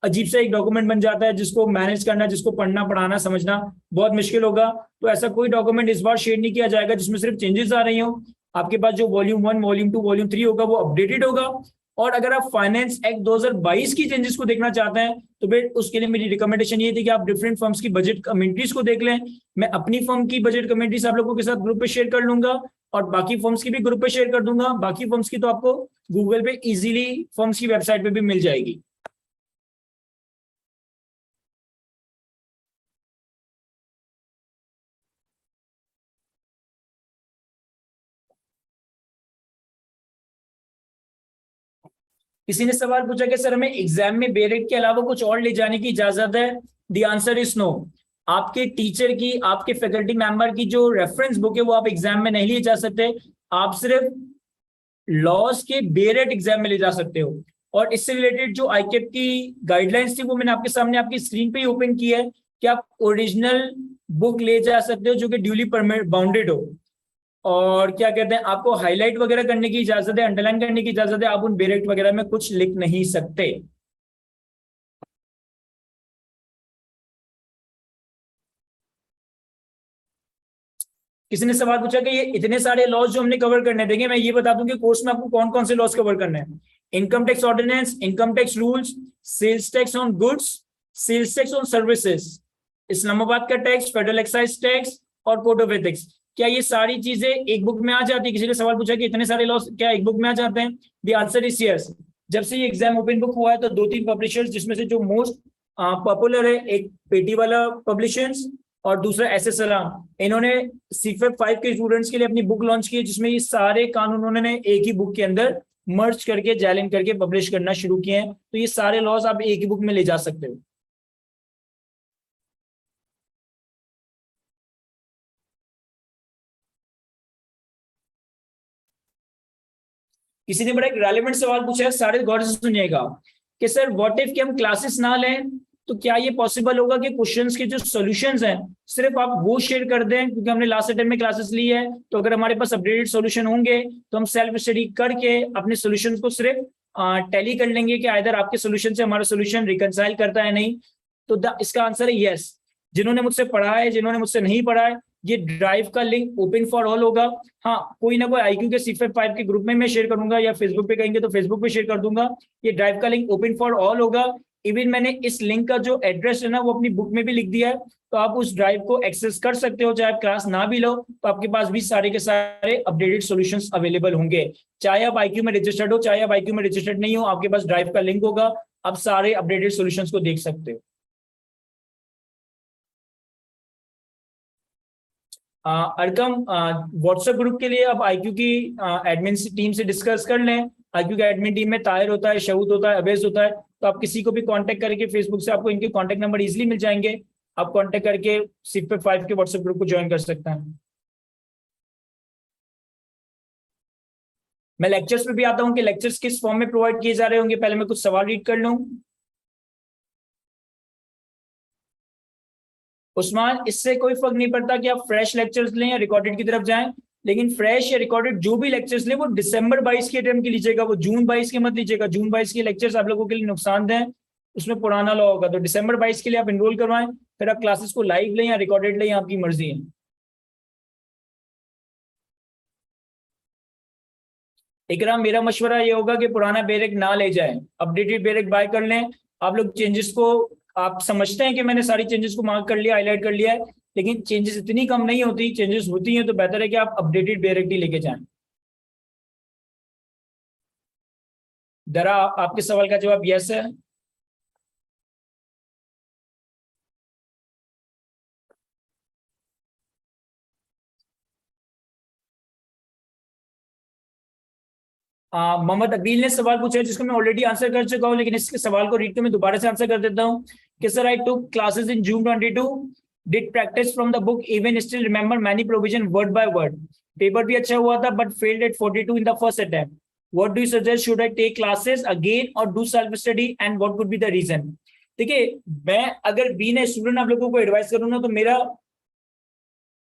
अजीब सा एक डॉक्यूमेंट बन जाता है, जिसको मैनेज करना, जिसको पढ़ना पढ़ाना समझना बहुत मुश्किल होगा। तो ऐसा कोई डॉक्यूमेंट इस बार शेयर नहीं किया जाएगा जिसमें सिर्फ चेंजेस आ रही हो। आपके पास जो वॉल्यूम 1, वॉल्यूम 2, वॉल्यूम 3 होगा वो अपडेटेड होगा। और अगर आप फाइनेंस एक्ट 2022 की चेंजेस को देखना चाहते हैं, तो फिर उसके लिए मेरी रिकमेंडेशन ये थी कि आप डिफरेंट फर्म्स की बजट कमेंट्रीज को देख लें। मैं अपनी फर्म की बजट कमेंट्रीज आप लोगों के साथ ग्रुप पे शेयर कर लूंगा, और बाकी फर्म्स की भी ग्रुप पे शेयर कर दूंगा। बाकी फर्म्स की तो आपको गूगल पे इजीली फर्म्स की वेबसाइट पे भी मिल जाएगी। किसी ने सवाल पूछा कि सर हमें एग्जाम में बेरेट के अलावा कुछ और ले जाने की इजाजत है? The answer is no. आपके टीचर की, आपके फैकल्टी मेंबर की जो रेफरेंस बुक है वो आप एग्जाम में नहीं ले जा सकते। आप सिर्फ लॉज के बेरेट एग्जाम में ले जा सकते हो। और इससे रिलेटेड जो आईकेप की गाइडलाइंस थी, वो मैंने आपके सामने आपकी स्क्रीन पे ही ओपन की है कि आप ओरिजिनल बुक ले जा सकते हो जो कि ड्यूली बाउंडेड हो। और क्या कहते हैं, आपको हाईलाइट वगैरह करने की इजाजत है, अंडरलाइन करने की इजाजत है, आप उन बेरेक्ट वगैरह में कुछ लिख नहीं सकते। किसी ने सवाल पूछा कि ये इतने सारे लॉज जो हमने कवर करने देंगे, मैं ये बता दूं कि कोर्स में आपको कौन कौन से लॉज कवर करने हैं। Income tax ordinance, income tax rules, sales tax on goods, sales tax on services, Islamabad का टैक्स, फेडरल एक्साइज टैक्स और कोड ऑफ एथिक्स। क्या ये सारी चीजें एक बुक में आ जाती है? किसी ने सवाल पूछा कि इतने सारे लॉज क्या एक बुक में आ जाते हैं? The answer is yes. जब से ये एग्जाम ओपन बुक हुआ है, तो 2-3 पब्लिशर्स, जिसमें से जो मोस्ट पॉपुलर है, एक पेटी वाला पब्लिशर्स और दूसरा एस सलाम, इन्होंने सीफेप 5 के स्टूडेंट्स के लिए अपनी बुक लॉन्च की है, जिसमें ये सारे कानून उन्होंने एक ही बुक के अंदर मर्ज करके जैलिन करके पब्लिश करना शुरू किए हैं। तो ये सारे लॉज आप एक ही बुक में ले जा सकते हो। किसी ने बड़ा एक रेलेवेंट सवाल पूछा है, सारे गौर से सुनिएगा, कि सर व्हाट इफ कि हम क्लासेस ना लें, तो क्या ये पॉसिबल होगा कि क्वेश्चंस के जो सॉल्यूशंस हैं सिर्फ आप वो शेयर कर दें? क्योंकि हमने लास्ट अटेम्प्ट में क्लासेस ली है, तो अगर हमारे पास अपडेटेड सॉल्यूशन होंगे तो हम सेल्फ स्टडी करके अपने सॉल्यूशंस को सिर्फ टैली कर लेंगे कि आइदर आपके सॉल्यूशन से हमारा सॉल्यूशन रिकंसाइल करता है नहीं। तो इसका आंसर है यस। जिन्होंने मुझसे पढ़ा है, जिन्होंने मुझसे नहीं पढ़ा है, ये ड्राइव का लिंक ओपन फॉर ऑल होगा। हाँ, कोई ना कोई आईक्यू के सीफेप 5 के ग्रुप में मैं शेयर करूंगा, या फेसबुक पे कहेंगे तो फेसबुक पे शेयर कर दूंगा। ये ड्राइव का लिंक ओपन फॉर ऑल होगा। इवन मैंने इस लिंक का जो एड्रेस है ना, वो अपनी बुक में भी लिख दिया है, तो आप उस ड्राइव को एक्सेस कर सकते हो। चाहे आप क्लास ना भी लो, तो आपके पास भी सारे के सारे अपडेटेड सॉल्यूशंस अवेलेबल होंगे। चाहे आप आईक्यू में रजिस्टर्ड हो, चाहे आप आईक्यू में रजिस्टर्ड नहीं हो, आपके पास ड्राइव का लिंक होगा, आप सारे अपडेटेड सॉल्यूशंस को देख सकते हो। अरकम, व्हाट्सएप ग्रुप के लिए आप आईक्यू की एडमिन टीम से डिस्कस कर लें। आईक्यू का एडमिन टीम में ताहिर होता है, शहूद होता है, अवैस होता है, तो आप किसी को भी कांटेक्ट करके फेसबुक से आपको इनके कांटेक्ट नंबर इजीली मिल जाएंगे। आप कांटेक्ट करके सीफेप 5 के व्हाट्सएप ग्रुप को ज्वाइन कर सकते हैं। मैं लेक्चर्स पे भी आता हूँ कि लेक्चर्स किस फॉर्म में प्रोवाइड किए जा रहे होंगे। पहले मैं कुछ सवाल रीड कर लूँ। उस्मान, इससे कोई फर्क नहीं पड़ता कि आप फ्रेश लेक्चर्स लें या रिकॉर्डेड की तरफ जाएं, लेकिन फ्रेश या रिकॉर्डेड जो भी लेक्चर्स लें वो दिसंबर 22 के अटेम्प्ट की लीजिएगा, वो जून 22 के मत लीजिएगा। जून 22 के लेक्चर्स आप लोगों के लिए नुकसानदेह हैं, उसमें पुराना लॉ होगा। तो दिसंबर 22 के लिए आप इनरोल करवाएं, फिर आप क्लासेस को लाइव लें या रिकॉर्डेड लें, आपकी मर्जी है। इकराम, मेरा मशवरा ये होगा कि पुराना बेरेक ना ले जाएं, अपडेटेड बेरेक बाय कर लें। आप लोग चेंजेस को, आप समझते हैं कि मैंने सारी चेंजेस को मार्क कर लिया, हाईलाइट कर लिया है, लेकिन चेंजेस इतनी कम नहीं होती, चेंजेस होती हैं, तो बेहतर है कि आप अपडेटेड बेरेक ही लेके जाएं। दरा, आपके सवाल का जवाब यस है। मोहम्मद अकील ने सवाल पूछा है जिसको मैं ऑलरेडी आंसर कर चुका हूं, लेकिन इसके सवाल को रीड कर मैं दोबारा से आंसर कर देता हूं कि sir, I took classes in June 22, did practice from the book, even still remember many provision word by word. Paper भी अच्छा हुआ था but failed at 42 in the first attempt. What do you suggest, should I take classes again और do self study, and what would be the reason? देखिए, मैं अगर बीइंग ए स्टूडेंट आप लोगों को एडवाइस करूँ ना, तो मेरा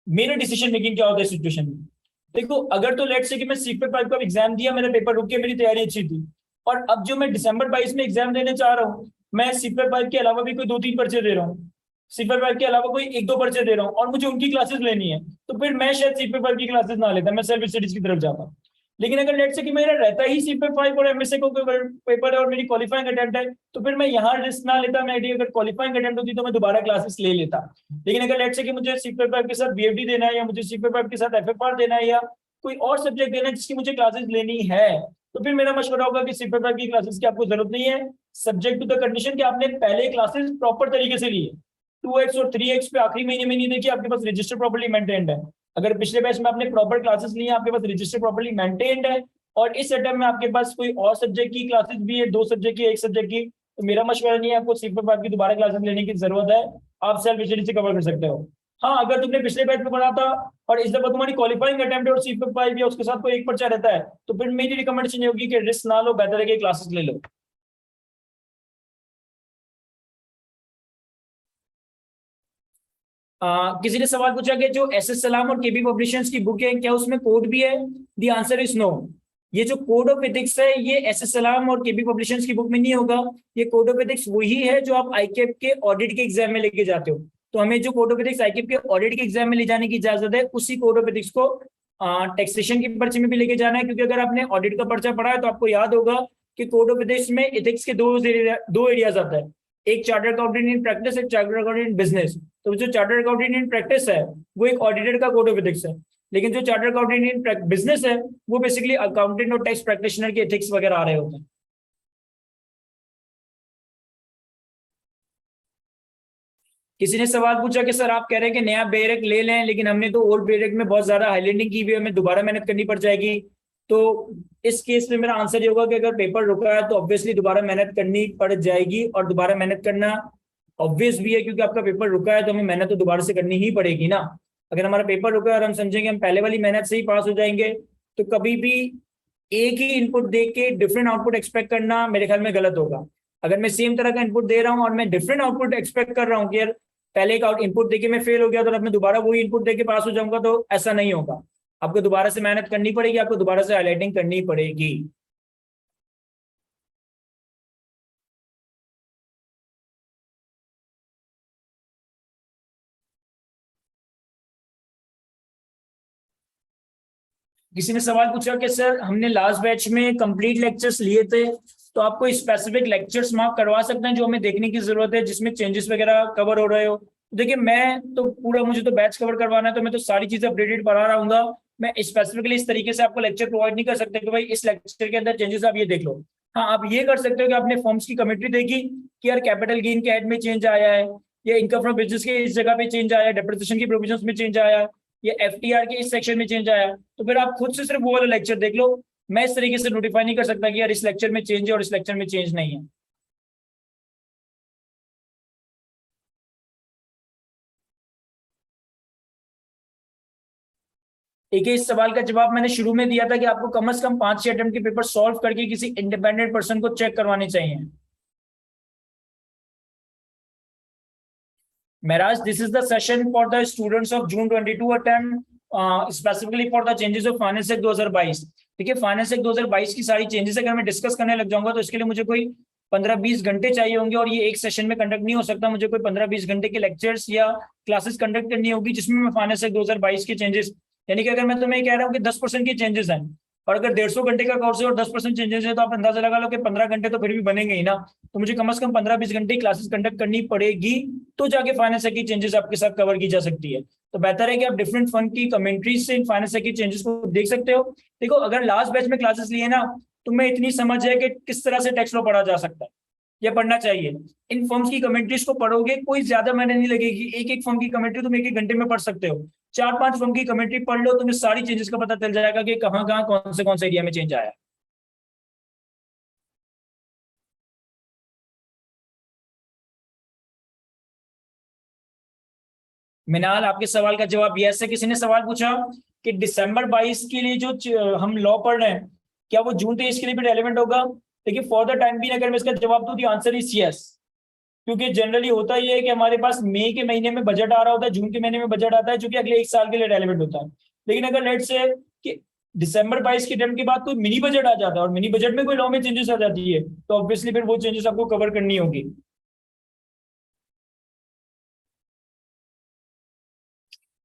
मेरा डिसीजन मेकिंग क्या होता है सिचुएशन में। देखो, अगर तो लेट से कि मैं सीपेट 5 का एग्जाम दिया, मेरा पेपर रुक के, मेरी तैयारी अच्छी थी, और अब जो मैं दिसंबर 22 में एग्जाम देने चाह रहा हूँ, मैं सीपेट 5 के अलावा भी कोई 2-3 पर्चे दे रहा हूँ, सीपेट 5 के अलावा कोई 1-2 पर्चे दे रहा हूँ, और मुझे उनकी क्लासेस लेनी है, तो फिर मैं शायद सीपेट 5 की क्लासेस ना लेता, मैं सेल्फ स्टडीज की तरफ जाता। लेकिन अगर लेट से कि मेरा रहता ही सीपेट 5 और एमएसए को पेपर है और मेरी क्वालिफाइंग अटेम्प्ट है, तो फिर मैं यहाँ रिस्क ना लेता। मैं अगर क्वालिफाइंग अटेम्प्ट होती तो मैं दोबारा क्लासेस ले लेता। लेकिन अगर लेट से कि मुझे सीपेट 5 के साथ बीएफडी देना है, या मुझे सीपेट 5 के साथ एफएफआर देना है, या कोई और सब्जेक्ट देना है जिसकी मुझे क्लासेस लेनी है, तो फिर मेरा मशवरा होगा कि सीपेट 5 की क्लासेस की आपको जरूरत नहीं है, सब्जेक्ट टू द कंडीशन कि आपने पहले क्लासेस प्रॉपर तरीके से ली है। 2x और 3x पे आखिरी महीने में नहीं देखिए, आपके पास रजिस्टर प्रॉपर्ली मेंटेन्ड है। अगर पिछले बैच में आपने प्रॉपर क्लासेस ली है, आपके पास रजिस्टर प्रॉपर्ली मेंटेन्ड है, और इस अटेम्प्ट में आपके पास कोई और सब्जेक्ट की क्लासेस भी है, 2 सब्जेक्ट की, 1 सब्जेक्ट की, तो मेरा मशवरा नहीं है आपको सीपेट 5 की दोबारा क्लासेस लेने की जरूरत है। आप सेल्फ स्टडी से कवर कर सकते हो। हाँ, अगर तुमने पिछले बैच में पढ़ा था और इस दफा तुम्हारी क्वालिफाइंग अटेम्प्ट और सीपेट 5 या उसके साथ कोई एक पर्चा रहता है, तो फिर मेरी रिकमेंडेशन ये होगी कि रिस्क ना लो, बेहतर है कि क्लासेस ले लो। किसी ने सवाल पूछा कि जो एस एस सलाम और केबी पब्लिशर्स की बुक है, क्या उसमें कोड भी है? The answer is no. ये जो कोड ऑफ एथिक्स है, ये एस एस सलाम और केबी पब्लिशर्स की बुक में नहीं होगा। ये कोड ऑफ एथिक्स वही है जो आप आईकेप के ऑडिट के एग्जाम में लेके जाते हो। तो हमें जो कोड ऑफ एथिक्स आईकेप के ऑडिट के एग्जाम में ले जाने की इजाजत है, उसी कोड ऑफ एथिक्स को टैक्सेशन के पर्चे में भी लेके जाना है। क्योंकि अगर आपने ऑडिट का पर्चा पढ़ा है तो आपको याद होगा कि कोड ऑफ एथिक्स में एथिक्स के दो एरियाज आता है, एक चार्टर्ड अकाउंटेंट इन प्रैक्टिस, एक चार्टर्ड अकाउंटेंट इन बिजनेस। तो जो चार्टर्ड अकाउंटेंट इन प्रैक्टिस है वो एक ऑडिटर का कोड ऑफ एथिक्स है, लेकिन जो चार्टर्ड अकाउंटेंट इन बिजनेस है वो बेसिकली अकाउंटेंट और टैक्स प्रैक्टिशनर के एथिक्स वगैरह आ रहे होते हैं। किसी ने सवाल पूछा कि सर, आप कह रहे हैं कि नया बेरेक ले लें, लेकिन हमने तो ओल्ड बेरेक में बहुत ज्यादा हाईलाइटिंग की हुई है, हमें दोबारा मेहनत करनी पड़ जाएगी। तो इस केस में मेरा आंसर ये होगा कि अगर पेपर रुका है तो ऑब्वियसली दोबारा मेहनत करनी पड़ जाएगी, और दोबारा मेहनत करना ऑब्वियस भी है, क्योंकि आपका पेपर रुका है तो हमें मेहनत तो दोबारा से करनी ही पड़ेगी ना। अगर हमारा पेपर रुका है और हम समझेंगे हम पहले वाली मेहनत से ही पास हो जाएंगे, तो कभी भी एक ही इनपुट दे के डिफरेंट आउटपुट एक्सपेक्ट करना मेरे ख्याल में गलत होगा। अगर मैं सेम तरह का इनपुट दे रहा हूँ और मैं डिफरेंट आउटपुट एक्सपेक्ट कर रहा हूँ कि यार पहले एक इनपुट देके मैं फेल हो गया तो अब मैं दोबारा वही इनपुट देके पास हो जाऊंगा, तो ऐसा नहीं होगा। आपको दोबारा से मेहनत करनी पड़ेगी, आपको दोबारा से हाईलाइटिंग करनी पड़ेगी। किसी ने सवाल पूछा कि सर, हमने लास्ट बैच में कंप्लीट लेक्चर्स लिए थे, तो आपको स्पेसिफिक लेक्चर्स मार्क करवा सकते हैं जो हमें देखने की जरूरत है, जिसमें चेंजेस वगैरह कवर हो रहे हो? देखिए, मैं तो पूरा, मुझे तो बैच कवर करवाना है, तो मैं तो सारी चीजें अपडेटेड पढ़ा रहा हूँ। मैं स्पेसिफिकली इस तरीके से आपको लेक्चर प्रोवाइड नहीं कर सकता कि भाई इस लेक्चर के अंदर चेंजेस आप ये देख लो। हाँ, आप ये कर सकते हो कि आपने फॉर्म्स की कमेंट्री देखी कि यार कैपिटल गेन के हेड में चेंज आया है, या इनकम फ्रॉम बिजनेस के इस जगह पे चेंज आया है, डेप्रिसिएशन की प्रोविजंस में चेंज आया है, या एफटीआर के इस सेक्शन में चेंज आया, तो फिर आप खुद से सिर्फ वो वाला लेक्चर देख लो। मैं इस तरीके से नोटिफाई नहीं कर सकता कि यार इस लेक्चर में चेंज है और इस लेक्चर में चेंज नहीं है। एक इस सवाल का जवाब मैंने शुरू में दिया था कि आपको कम से कम 5-6 अटेम्प्ट के पेपर सॉल्व करके किसी इंडिपेंडेंट पर्सन को चेक करवाने चाहिए। Miraj, this is the session for the students of June 22 attempt, specifically for the changes of finance act 2022। देखिए, फाइनेंस एक्ट 2022 की सारी चेंजेस अगर मैं डिस्कस करने लग जाऊंगा तो इसके लिए मुझे कोई 15-20 घंटे चाहिए होंगे, और ये एक सेशन में कंडक्ट नहीं हो सकता। मुझे कोई 15-20 घंटे के लेक्चर्स या क्लासेस कंडक्ट करनी होगी जिसमें मैं फाइनेंस एक्ट 2022 के चेंजेस, यानी कि अगर मैं तुम्हें कह रहा हूँ कि 10% के चेंजेस हैं, और अगर 150 घंटे का कोर्स है और 10% चेंजेस है तो आप अंदाजा लगा लो कि 15 घंटे तो फिर भी बनेंगे ही ना। तो मुझे कम से कम 15-20 घंटे क्लासेस कंडक्ट करनी पड़ेगी, तो जाके फाइनेंस की चेंजेस आपके साथ कवर की जा सकती है। तो बेहतर है कि आप डिफरेंट फंड की कमेंट्रीज से इन फाइनेंस की चेंजेस को देख सकते हो। देखो, अगर लास्ट बैच में क्लासेस लिए ना, तुम्हें इतनी समझ है कि किस तरह से टैक्स लॉ पढ़ा जा सकता है या पढ़ना चाहिए। इन फर्म्स की कमेंट्रीज को पढ़ोगे, कोई ज्यादा मेहनत नहीं लगेगी। एक एक फर्म की कमेंट्री तुम एक एक घंटे में पढ़ सकते हो। 4-5 फर्म की कमेंट्री पढ़ लो, तुम्हें सारी चेंजेस का पता चल जाएगा कि कहाँ कहाँ कौन से एरिया में चेंज आया। मिनाल, आपके सवाल का जवाब यस है। किसी ने सवाल पूछा कि दिसंबर 22 के लिए जो हम लॉ पढ़ रहे हैं, क्या वो जून 23 के लिए भी रेलेवेंट होगा? देखिए, फॉर द टाइम भी अगर मैं इसका जवाब दूं, तो आंसर इज यस। क्योंकि जनरली होता ये है कि हमारे पास मई के महीने में बजट आ रहा होता है, जून के महीने में बजट आता है, जो कि अगले 1 साल के लिए रेलेवेंट होता है। लेकिन अगर लेट से कि दिसंबर 22 के टाइम के बाद कोई मिनी बजट आ जाता है और मिनी बजट में कोई लॉ में चेंजेस आ जाती है, तो ऑब्वियसली फिर वो चेंजेस आपको कवर करनी होगी।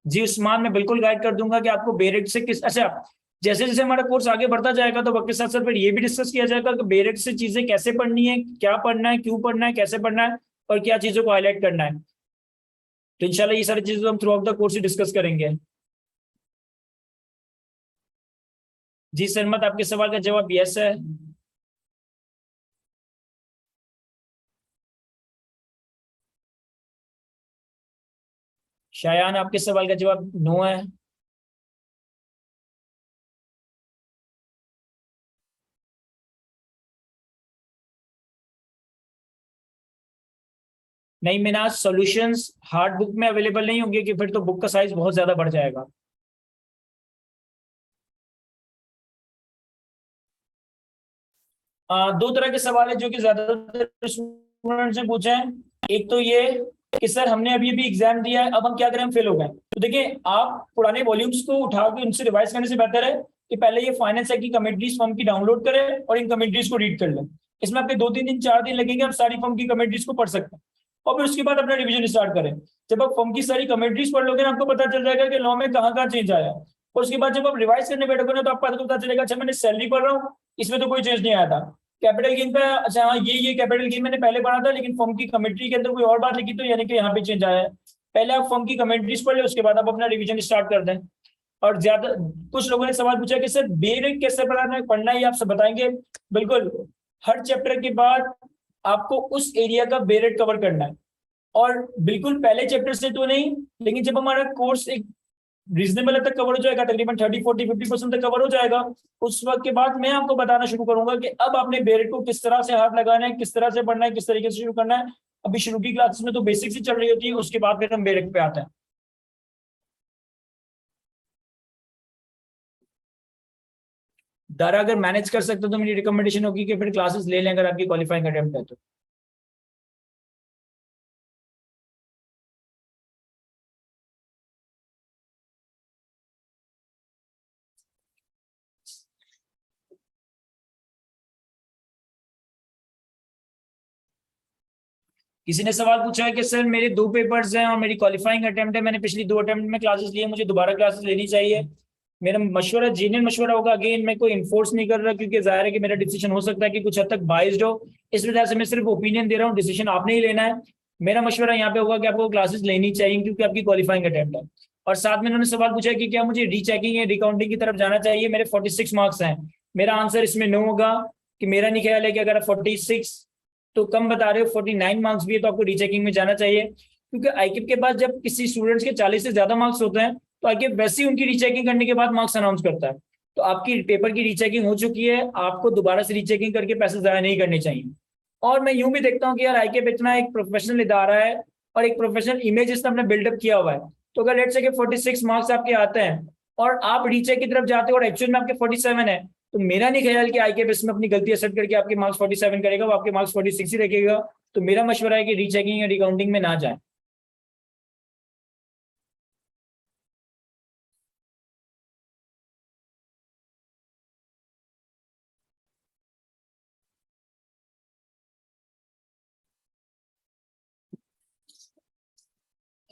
जी उस्मान, मैं बिल्कुल गाइड कर दूंगा कि आपको बेरेट से किस, अच्छा, जैसे जैसे हमारा कोर्स आगे बढ़ता जाएगा तो वक्त के साथ साथ फिर ये भी डिस्कस किया जाएगा कि बेरेट से चीजें कैसे पढ़नी है, क्या पढ़ना है, क्यों पढ़ना है, कैसे पढ़ना है, और क्या चीजों को हाईलाइट करना है। तो इंशाल्लाह ये सारी चीजें हम through out the course he discuss करेंगे। जी सरमत, आपके सवाल का जवाब यस है। शायान, आपके सवाल का जवाब नो है। नहीं मिनाज, सॉल्यूशंस हार्ड बुक में अवेलेबल नहीं होंगे, कि फिर तो बुक का साइज बहुत ज्यादा बढ़ जाएगा। दो तरह के सवाल है जो कि ज्यादातर स्टूडेंट्स ने पूछे हैं। एक तो ये कि सर हमने अभी अभी एग्जाम दिया है, अब हम क्या करें, हम फेल हो गए। तो देखिए, आप पुराने वॉल्यूम्स को उठा के उनसे रिवाइज करने से बेहतर है कि पहले ये फाइनेंस की कमेंट्रीज फॉर्म की डाउनलोड करें और इन कमेंट्रीज को रीड कर लें। इसमें आपके 2-3 दिन 4 दिन लगेंगे, आप सारी फॉर्म की कमेंट्रीज को पढ़ सकते हैं। और फिर उसके बाद अपना रिवीजन स्टार्ट करें। जब आप फॉर्म की सारी कमेंट्रीज पढ़ लोगे ना, आपको पता चल जाएगा कि लॉ में कहाँ कहाँ चेंज आया। और उसके बाद जब आप रिवाइज करने बैठोगे ना, तो आपको पता चलेगा, अच्छा मैंने सैलरी पढ़ रहा हूँ, इसमें तो कोई चेंज नहीं आया था। कैपिटल गेन का, अच्छा हाँ, ये कैपिटल गेन मैंने पहले पढ़ा था, लेकिन फर्म की कमेंट्री के अंदर कोई और बात लिखी, तो यानी कि यहाँ पे चेंज आया है। पहले आप फर्म की कमेंट्रीज पढ़ ले, उसके बाद आप अपना रिवीजन स्टार्ट कर दें। और ज्यादा कुछ लोगों ने सवाल पूछा कि सर बेरिक कैसे पढ़ना है, ये आप सब बताएंगे। बिल्कुल, हर चैप्टर के बाद आपको उस एरिया का बेरेट कवर करना है। और बिल्कुल पहले चैप्टर से तो नहीं, लेकिन जब हमारा कोर्स एक रीजनेबल तक कवर हो जाएगा, तकरीबन 30-40-50% तक कवर हो जाएगा, उस वक्त के बाद मैं आपको बताना शुरू करूंगा कि अब आपने बेरेट को किस तरह से हाथ लगाना है, किस तरह से पढ़ना है, किस तरीके से शुरू करना है। अभी शुरू की क्लासेस में तो बेसिक ही चल रही होती है, उसके बाद फिर हम बेरेट पे आते हैं। दारा, अगर मैनेज कर सकते हो तो मेरी रिकमेंडेशन होगी कि फिर क्लासेस ले लें, अगर आपकी क्वालिफाइंग अटेम्प्ट है तो। किसी ने सवाल पूछा है कि सर मेरे 2 पेपर्स हैं और मेरी क्वालिफाइंग अटेम्प्ट है, मैंने पिछली 2 अटेम्प्ट में क्लासेस लिए, मुझे दोबारा क्लासेस लेनी चाहिए। मेरा मशवरा जेन्युइन मशवरा होगा, अगेन मैं कोई इन्फोर्स नहीं कर रहा, क्योंकि जाहिर है कि मेरा डिसीजन हो सकता है कि कुछ हद तक बाइज्ड हो। इस वजह से मैं सिर्फ ओपिनियन दे रहा हूँ, डिसीजन आपने ही लेना है। मेरा मशवरा यहाँ पे होगा कि आपको क्लासेस लेनी चाहिए, क्योंकि आपकी क्वालिफाइंग अटेम्प्ट है। और साथ में उन्होंने सवाल पूछा कि क्या मुझे रीचेकिंग या रिकाउंटिंग की तरफ जाना चाहिए, मेरे 46 मार्क्स हैं। मेरा आंसर इसमें नो होगा, कि मेरा नहीं ख्याल है कि अगर 46 तो कम बता रहे हो, 49 मार्क्स भी है, तो आपको रीचेकिंग में जाना चाहिए। क्योंकि आईकिप के बाद जब किसी स्टूडेंट्स के 40 से ज्यादा मार्क्स होते हैं, तो आईकिप वैसे ही उनकी रीचेकिंग करने के बाद मार्क्स अनाउंस करता है। तो आपकी पेपर की रीचेकिंग हो चुकी है, आपको दोबारा से रीचेकिंग करके पैसे जाया नहीं करने चाहिए। और मैं यूं भी देखता हूँ कि यार आईकिप इतना एक प्रोफेशनल इदारा है, और एक प्रोफेशनल इमेज इसने अपने बिल्डअप किया हुआ है। तो अगर लेट्स से कि 46 मार्क्स आपके आते हैं और आप रीचेक की तरफ जाते हो और एक्चुअल में आपके 47 है, तो मेरा नहीं ख्याल कि आईकेएस इसमें अपनी गलती एक्सेप्ट करके आपके मार्क्स 47 करेगा, वो आपके मार्क्स 46 ही रखेगा। तो मेरा मशवरा है कि रीचेकिंग या रिकाउंटिंग में ना जाए।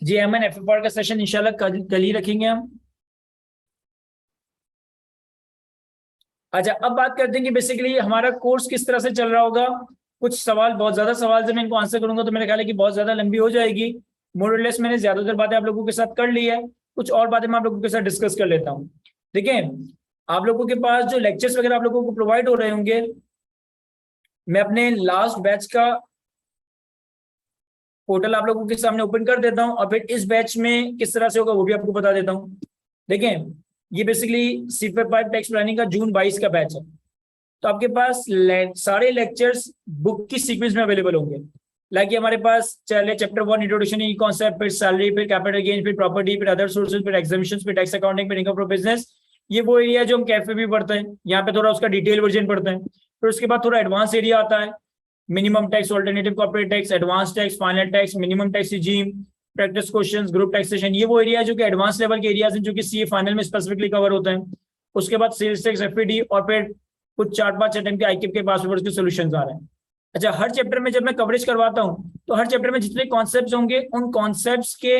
जी अमन, एफएफआर का सेशन इंशाल्लाह कल ही रखेंगे हम। अच्छा, अब बात करते हैं कि बेसिकली हमारा कोर्स किस तरह से चल रहा होगा। कुछ सवाल, बहुत ज्यादा सवाल से मैं इनको आंसर करूंगा तो मेरा ख्याल है कि बहुत ज्यादा लंबी हो जाएगी। मोरलेस मैंने ज्यादातर बातें आप लोगों के साथ कर ली है, कुछ और बातें मैं आप लोगों के साथ डिस्कस कर लेता हूँ। देखिए, आप लोगों के पास जो लेक्चर्स वगैरह आप लोगों को प्रोवाइड हो रहे होंगे, मैं अपने लास्ट बैच का पोर्टल आप लोगों के सामने ओपन कर देता हूं और फिर इस बैच में किस तरह से होगा वो भी आपको बता देता हूं। देखें, ये बेसिकली C5 टैक्स प्लानिंग का जून 22 का बैच है। तो आपके पास सारे लेक्चर्स बुक की सीक्वेंस में अवेलेबल होंगे। लाइक हमारे पास चले चैप्टर 1 इंट्रोडक्शन ई कॉन्सेप्ट, फिर सैलरी, फिर कैपिटल गेन, फिर प्रॉपर्टी, फिर अदर सोर्सेज, फिर एग्जामिशंस, फिर टैक्स अकाउंटिंग, फिर इनकम फ्रॉम बिजनेस। ये वो एरिया जो हम कैफे भी पढ़ते हैं, यहाँ पे थोड़ा उसका डिटेल वर्जन पढ़ते हैं। फिर उसके बाद थोड़ा एडवांस एरिया आता है, minimum tax, alternative corporate tax, advance tax, final tax, minimum tax regime, practice questions, group taxation. ये वो एरिया जो कि एडवांस लेवल के एरियाज हैं जो कि सीए फाइनल में स्पेसिफिकली कवर होते हैं। उसके बाद सेल्स टैक्स, एफईडी, और फिर कुछ 4-5 अटेम्प्ट के आईकिप के पास पेपर्स के सॉल्यूशंस आ रहे हैं। अच्छा, हर चैप्टर में जब मैं कवरेज करवाता हूं तो हर चैप्टर में जितने कॉन्सेप्ट्स होंगे उन कॉन्सेप्ट्स के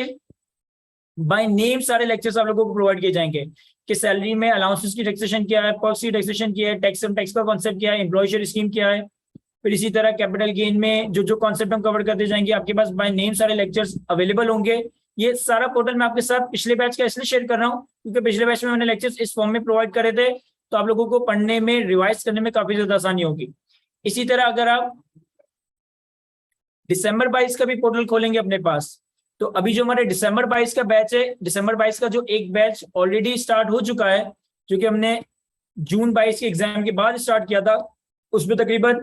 बाय नेम सारे लेक्चर्स आप लोगों को प्रोवाइड किए जाएंगे कि सैलरी में अलाउंसेस की टैक्सेशन क्या है, पर्क्स की टैक्सेशन क्या है, टैक्स का कॉन्सेप्ट क्या है, एम्प्लॉय शेयर स्कीम क्या है। फिर इसी तरह कैपिटल गेन में जो जो कॉन्सेप्ट हम कवर करते जाएंगे, आपके पास बाय नेम सारे लेक्चर्स अवेलेबल होंगे। ये सारा पोर्टल मैं आपके साथ पिछले बैच का इसलिए शेयर कर रहा हूँ क्योंकि पिछले बैच में मैंने लेक्चर्स इस फॉर्म में प्रोवाइड करे थे, तो आप लोगों को पढ़ने में, रिवाइज करने में काफी ज्यादा आसानी होगी। इसी तरह अगर आप दिसंबर 22 का भी पोर्टल खोलेंगे अपने पास, तो अभी जो हमारे दिसंबर 22 का बैच है, दिसंबर 22 का जो एक बैच ऑलरेडी स्टार्ट हो चुका है, जो कि हमने जून 22 के एग्जाम के बाद स्टार्ट किया था, उसमें तकरीबन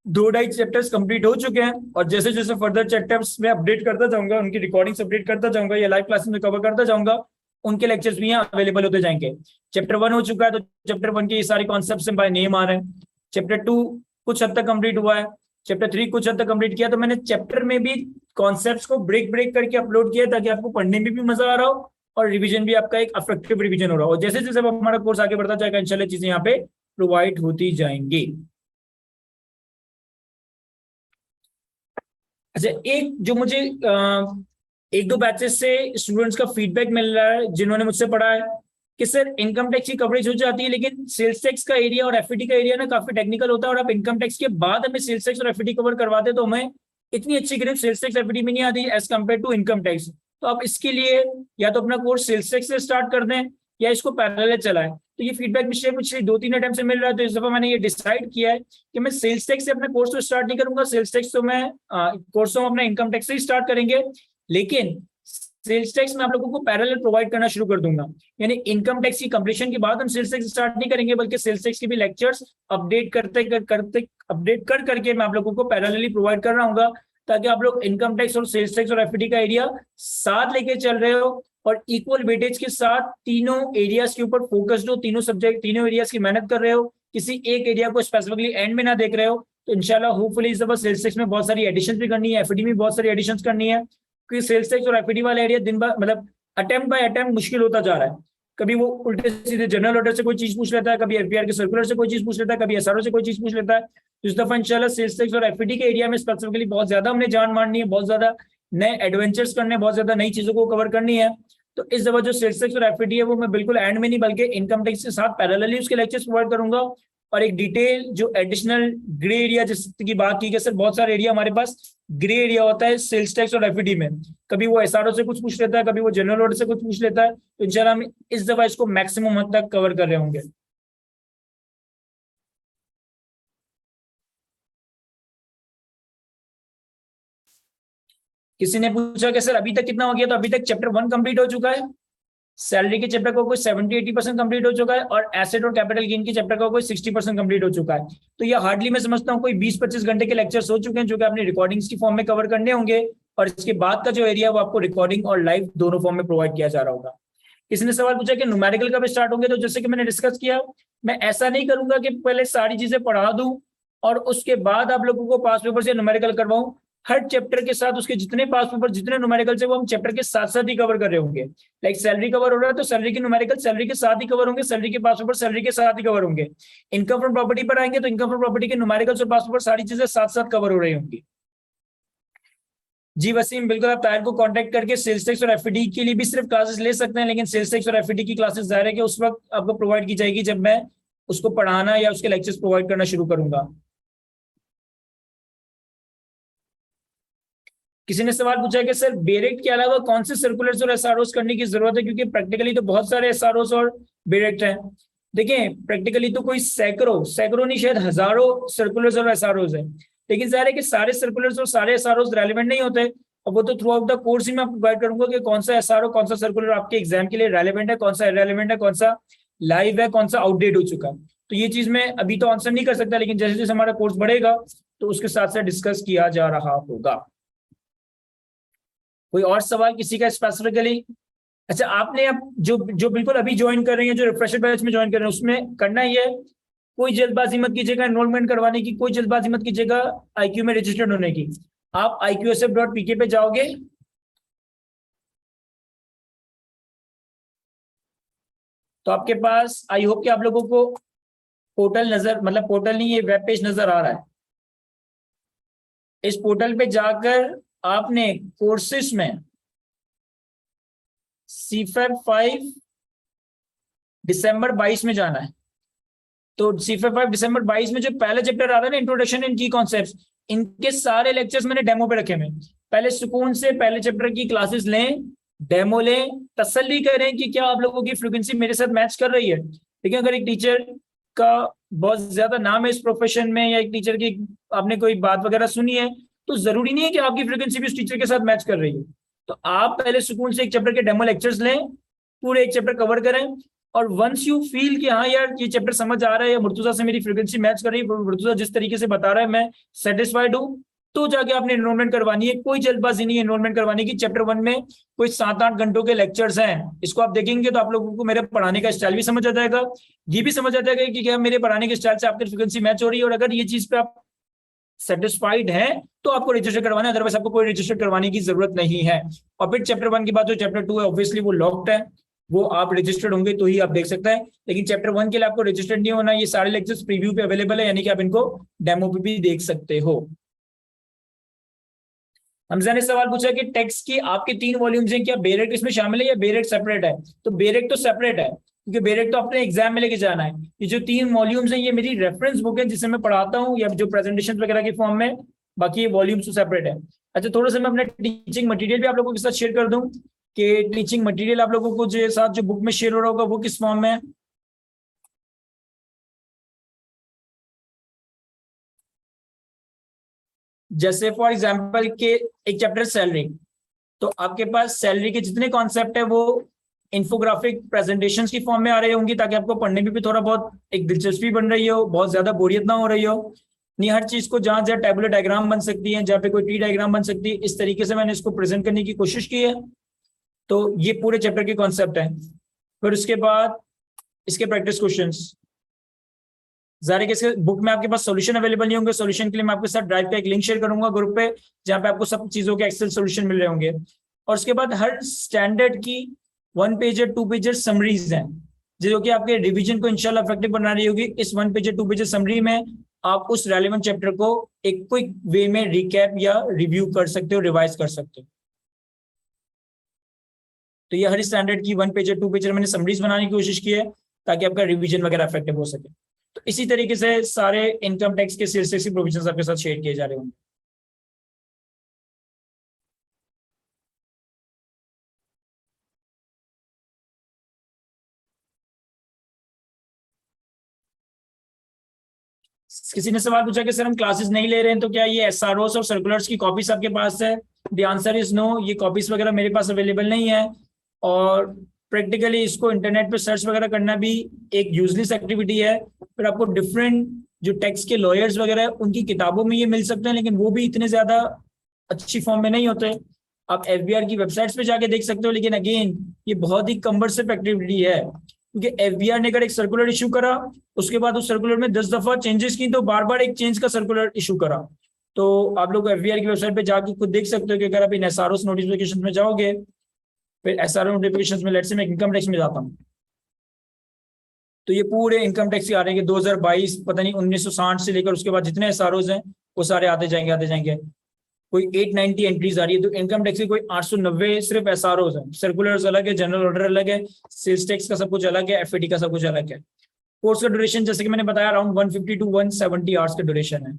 2-2.5 चैप्टर्स कंप्लीट हो चुके हैं। और जैसे जैसे फर्दर चैप्टर्स में अपडेट करता जाऊंगा, उनकी रिकॉर्डिंग्स अपडेट करता जाऊंगा या लाइव क्लासेस में कवर करता जाऊंगा, उनके लेक्चर्स भी यहाँ अवेलेबल होते जाएंगे। चैप्टर 1 हो चुका है तो चैप्टर 1 के ये सारे कॉन्सेप्ट्स बाय नेम आ रहे हैं। चैप्टर 2 कुछ हद तक कंप्लीट हुआ है, चैप्टर 3 कुछ हद तक कंप्लीट किया। तो मैंने चैप्टर में भी कॉन्सेप्ट्स को ब्रेक ब्रेक करके अपलोड किया ताकि आपको पढ़ने में भी मजा आ रहा हो और रिवीजन भी आपका एक अफेक्टिव रिवीजन हो रहा हो। जैसे जैसे हमारा कोर्स आगे बढ़ता जाएगा इंशाल्लाह चीजें यहाँ पे प्रोवाइड होती जाएंगी। अच्छा, एक जो मुझे 1-2 बैचेस से स्टूडेंट्स का फीडबैक मिल रहा है जिन्होंने मुझसे पढ़ा है कि सर इनकम टैक्स की कवरेज हो जाती है लेकिन सेल्स टैक्स का एरिया और एफईडी का एरिया ना काफी टेक्निकल होता है, और आप इनकम टैक्स के बाद हमें सेल्स टैक्स और एफईडी कवर करवाते तो हमें इतनी अच्छी ग्रिप सेल्स टैक्स एफईडी में नहीं आती as compare to income tax. तो आप इसके लिए या तो अपना कोर्स सेल्स टैक्स से स्टार्ट कर दें या इसको पैरेलल चलाएं। तो ये फीडबैक मुझे 2-3 अटेम्प्ट से मिल रहा है, तो इस दफा मैंने ये डिसाइड किया है कि मैं सेल्स टैक्स से अपने कोर्स को स्टार्ट नहीं करूंगा। सेल्स टैक्स तो मैं कोर्स तो अपना इनकम टैक्स से ही स्टार्ट करेंगे, लेकिन सेल्स टैक्स में आप लोगों को पैरेलल प्रोवाइड करना शुरू कर दूंगा। यानी इनकम टैक्स की कंप्लीशन के बाद हम सेल्स टैक्स स्टार्ट नहीं करेंगे, बल्कि सेल्स टैक्स के भी लेक्चर्स अपडेट करके मैं आप लोगों को पैरेलली प्रोवाइड कर रहा हूँ, ताकि आप लोग इनकम टैक्स और सेल्स टैक्स और एफईडी का एरिया साथ लेके चल रहे हो और इक्वल वेटेज के साथ तीनों एरियाज के ऊपर फोकस्ड हो, तीनों सब्जेक्ट, तीनों एरियाज की मेहनत कर रहे हो, किसी एक एरिया को स्पेसिफिकली एंड में ना देख रहे हो। तो इंशाल्लाह होपफुली इस दफा सेल्स टैक्स में बहुत सारी एडिशन भी करनी है, एफईडी में बहुत सारी एडिशन करनी है, क्योंकि सेल्स टैक्स और एफईडी वाला एरिया दिन भर मतलब अटेम्प्ट बाय अटेम्प्ट मुश्किल होता जा रहा है। कभी वो उल्टे सीधे जनरल ऑर्डर से कोई चीज पूछ लेता है, कभी एफबीआर के सर्कुलर से कोई चीज पूछ लेता है, कभी एसआरओ से कोई चीज पूछ लेता है। इस दफा इंशाल्लाह सेल्स टैक्स और एफईडी के एरिया में स्पेसिफिकली बहुत ज्यादा हमने जान मारनी है, बहुत ज्यादा नए एडवेंचर्स करने, बहुत ज्यादा नई चीजों को कवर करनी है। तो इस दफा जो सेल्स टैक्स और एफईडी है वो मैं बिल्कुल एंड में नहीं बल्कि इनकम टैक्स के साथ पैरेलली उसके लेक्चर्स प्रोवाइड करूंगा। और एक डिटेल जो एडिशनल ग्रे एरिया जिसकी बात की गई, सर बहुत सारे एरिया हमारे पास ग्रे एरिया होता है सेल्स टैक्स और एफईडी में। कभी वो एसआरओ से कुछ पूछ लेता है, कभी वो जनरल ऑर्डर से कुछ पूछ लेता है। तो इंशाल्लाह हम इस दफा इसको मैक्सिमम हद तक कवर कर रहे होंगे। किसी ने पूछा कि सर अभी तक कितना हो गया, तो अभी तक चैप्टर 1 कंप्लीट हो चुका है, सैलरी के चैप्टर का कोई 70-80% कंप्लीट हो चुका है, और एसेट और कैपिटल गेन के चैप्टर का कोई 60% कंप्लीट हो चुका है। तो ये हार्डली मैं समझता हूँ कोई 20-25 घंटे के लेक्चर्स हो चुके हैं जो कि आपने रिकॉर्डिंग्स की फॉर्म में कवर करने होंगे, और इसके बाद का जो एरिया वो आपको रिकॉर्डिंग और लाइव दोनों फॉर्म में प्रोवाइड किया जा रहा होगा। किसी ने सवाल पूछा कि न्यूमेरिकल कब स्टार्ट होंगे, तो जैसे कि मैंने डिस्कस किया, मैं ऐसा नहीं करूंगा कि पहले सारी चीजें पढ़ा दूं और उसके बाद आप लोगों को पास पेपर से न्यूमेरिकल करवाऊं। हर चैप्टर के साथ उसके जितने पास पेपर, जितने न्यूमेरिकल से वो हम चैप्टर के साथ साथ ही कवर कर रहे होंगे। लाइक सैलरी कवर हो रहा है तो सैलरी के न्यूमेरिकल सैलरी के साथ ही कवर होंगे, सैलरी के पास पेपर सैलरी के साथ ही कवर होंगे। इनकम फ्रॉम प्रॉपर्टी पर आएंगे तो इनकम फ्रॉम प्रॉपर्टी के न्यूमेरिकल और पास पेपर सारी चीजें साथ साथ कवर हो रही होंगी। जी वसीम, बिल्कुल आप ताहिर को कांटेक्ट करके सेल्स टैक्स और एफईडी के लिए भी सिर्फ क्लासेस ले सकते हैं, लेकिन सेल्स टैक्स और एफईडी की क्लासेस जाहिर है कि उस वक्त आपको प्रोवाइड की जाएगी जब मैं उसको पढ़ाना या उसके लेक्चर्स प्रोवाइड करना शुरू करूंगा। किसी ने सवाल पूछा कि सर बेरेक्ट के अलावा कौन से सर्कुलर्स और एसआरओस करने की जरूरत है, क्योंकि प्रैक्टिकली तो बहुत सारे एसआरओस और बेरेक्ट हैं। देखिए प्रैक्टिकली तो कोई सैकड़ों नहीं, शायद हजारों सर्कुलर्स और एसआरओस है, लेकिन जाहिर है कि सारे सर्कुलर्स और सारे एसआरओस रेलिवेंट नहीं होते। और वो तो थ्रू आउट द कोर्स ही मैं आपको गाइड करूंगा कि कौन सा एसआरओ, कौन सा सर्कुलर आपके एग्जाम के लिए रेलिवेंट है, कौन सा इरेलीवेंट है, कौन सा लाइव है, कौन सा आउटडेट हो चुका है। तो ये चीज मैं अभी तो आंसर नहीं कर सकता, लेकिन जैसे जैसे हमारा कोर्स बढ़ेगा तो उसके साथ साथ डिस्कस किया जा रहा होगा। कोई और सवाल किसी का स्पेसिफिकली? अच्छा, आपने अब जो जो बिल्कुल अभी ज्वाइन कर रहे हैं, जो रिफ्रेशर बैच में ज्वाइन कर रहे हैं, उसमें करना ही है, कोई जल्दबाजी मत कीजिएगा एनरोलमेंट करवाने की, कोई जल्दबाजी मत कीजिएगा आईक्यू में रजिस्टर्ड होने की। आप iqsf.pk पे जाओगे, तो आपके पास आई होप कि आप लोगों को पोर्टल नजर, मतलब पोर्टल नहीं, ये वेब पेज नजर आ रहा है। इस पोर्टल पे जाकर आपने कोर्सेस में सीफेब 5 दिसंबर 22 में जाना है। तो सीफेब 5 दिसंबर 22 में जो पहला चैप्टर आ रहा है ना, इंट्रोडक्शन इन की कॉन्सेप्ट्स, इनके सारे लेक्चर्स मैंने डेमो पे रखे हुए। पहले सुकून से पहले चैप्टर की क्लासेस लें, डेमो लें, तसल्ली करें कि क्या आप लोगों की फ्रीक्वेंसी मेरे साथ मैच कर रही है। देखिए अगर एक टीचर का बहुत ज्यादा नाम है इस प्रोफेशन में, या एक टीचर की आपने कोई बात वगैरह सुनी है, तो जरूरी नहीं है कि आपकी फ्रीक्वेंसी भी उस टीचर के साथ मैच कर रही है। तो आप पहले सुकून से एक चैप्टर के डेमो लेक्चर्स लें, पूरे एक चैप्टर कवर करें, और वंस यू फील कि हाँ यार ये चैप्टर समझ आ रहा है, मुर्तुजा से मेरी फ्रीक्वेंसी मैच कर रही है, मुर्तुजा जिस तरीके से बता रहा है मैं सेटिस्फाइड हूँ, तो जाके आपने एनरोलमेंट करवानी है। कोई जल्दबाजी नहीं है एनरोलमेंट करवाने की। चैप्टर 1 में कोई 7-8 घंटों के लेक्चर्स हैं, इसको आप देखेंगे तो आप लोगों को मेरे पढ़ाने का स्टाइल भी समझ आ जाएगा, ये भी समझ आ जाएगा कि क्या मेरे पढ़ाने के स्टाइल से आपकी फ्रीक्वेंसी मैच हो रही है। और अगर ये चीज पे आप सेटिस्फाइड है तो आपको रजिस्टर करवाना है, अदरवाइज आपको कोई रजिस्टर करवाने की जरूरत नहीं है। और फिर चैप्टर 1 की बात, जो चैप्टर 2 है ऑब्वियसली वो लॉक्ड है, वो आप रजिस्टर्ड होंगे तो ही आप देख सकते हैं। लेकिन चैप्टर 1 के लिए आपको रजिस्टर्ड नहीं होना। ये सारे लेक्चर्स प्रीव्यू पे अवेलेबल है, यानी कि आप इनको डेमो पे भी देख सकते हो। हमजा ने सवाल पूछा कि टेक्स्ट की आपके 3 वॉल्यूम्स हैं, क्या बेरेक्ट इसमें शामिल है या बेरेक्ट सेपरेट है? तो बेरेक्ट तो सेपरेट है, क्योंकि बेरेक्ट तो अपने एग्जाम में लेके जाना है। ये जो 3 वॉल्यूम्स हैं ये मेरी रेफरेंस बुक है जिसे मैं पढ़ाता हूँ, या जो प्रेजेंटेशन वगैरह के फॉर्म में, बाकी ये वॉल्यूम्स तो सेपरेट है। अच्छा, थोड़ा सा मैं अपना टीचिंग मटेरियल भी आप लोगों के साथ शेयर कर दूं कि टीचिंग मटेरियल आप लोगों को जो साथ जो बुक में शेयर हो रहा होगा वो किस फॉर्म में है। जैसे फॉर एग्जांपल के एक चैप्टर सैलरी, तो आपके पास सैलरी के जितने कॉन्सेप्ट है वो इन्फोग्राफिक प्रेजेंटेशंस की फॉर्म में आ रही होंगी, ताकि आपको पढ़ने में भी थोड़ा बहुत एक दिलचस्पी बन रही हो, बहुत ज्यादा बोरियत ना हो रही हो। नहीं, हर चीज को जहां जहां टेबुलर डायग्राम बन सकती है, जहाँ पे कोई टी डायग्राम बन सकती है, इस तरीके से मैंने इसको प्रेजेंट करने की कोशिश की है। तो ये पूरे चैप्टर के कॉन्सेप्ट है। फिर उसके बाद इसके प्रैक्टिस क्वेश्चंस, जाहिर है कि बुक में आपके पास सॉल्यूशन अवेलेबल नहीं होंगे। सॉल्यूशन के लिए मैं आपके साथ ड्राइव पे एक लिंक शेयर करूंगा ग्रुप पे, जहां पे आपको सब चीजों के एक्सेल सॉल्यूशन मिल रहे होंगे। और उसके बाद हर स्टैंडर्ड की 1 पेजर 2 पेजर समरीज हैं, जो कि आपके रिवीजन को इंशाल्लाह इफेक्टिव बना रही होगी। इस 1 पेजर 2 पेजर समरी में आप उस रेलेवेंट चैप्टर को एक क्विक वे में रिकैप या रिव्यू कर सकते हो, रिवाइज कर सकते हो। तो ये हर स्टैंडर्ड की 1 पेजर 2 पेजर मैंने समरीज बनाने की कोशिश की है, ताकि आपका रिवीजन वगैरह इफेक्टिव हो सके। तो इसी तरीके से सारे इनकम टैक्स के सीएससी प्रोविजंस आपके साथ शेयर किए जा रहे होंगे। किसी ने सवाल पूछा कि सर हम क्लासेस नहीं ले रहे हैं तो क्या ये एसआरओस और सर्कुलर्स की कॉपीज आपके पास है? द आंसर इज नो, ये कॉपीज वगैरह मेरे पास अवेलेबल नहीं है। और प्रैक्टिकली इसको इंटरनेट पे सर्च वगैरह करना भी एक यूजलेस एक्टिविटी है। फिर आपको डिफरेंट जो टैक्स के लॉयर्स वगैरह है उनकी किताबों में ये मिल सकते हैं, लेकिन वो भी इतने ज्यादा अच्छी फॉर्म में नहीं होते। आप एफबीआर की वेबसाइट्स पे जाके देख सकते हो, लेकिन अगेन ये बहुत ही कम्बरसिव एक्टिविटी है, क्योंकि एफबीआर ने अगर एक सर्कुलर इशू करा, उसके बाद उस सर्कुलर में 10 दफा चेंजेस की, तो बार बार एक चेंज का सर्कुलर इशू करा। तो आप लोग एफबीआर की वेबसाइट पे जाके खुद देख सकते हो कि अगर आप इन एसआरओ नोटिफिकेशन में जाओगे, फिर एसआरओ नोटिफिकेशन में लेट्स से मैं इनकम टैक्स में जाता हूँ, तो ये पूरे इनकम टैक्स आ रहे हैं कि 2022 पता नहीं 1960 से लेकर उसके बाद जितने एसआरओज हैं वो सारे आते जाएंगे। कोई 890 एंट्रीज आ रही है। तो इनकम टैक्स की कोई 890 सिर्फ एसआरओज हैं। सर्कुलर्स अलग है, जनरल ऑर्डर अलग है, सेल्स टैक्स का सब कुछ अलग है, एफएटी का सब कुछ अलग है। कोर्स का ड्यूरेशन जैसे कि मैंने बताया अराउंड 150 टू 170 आवर्स का ड्यूरेशन है।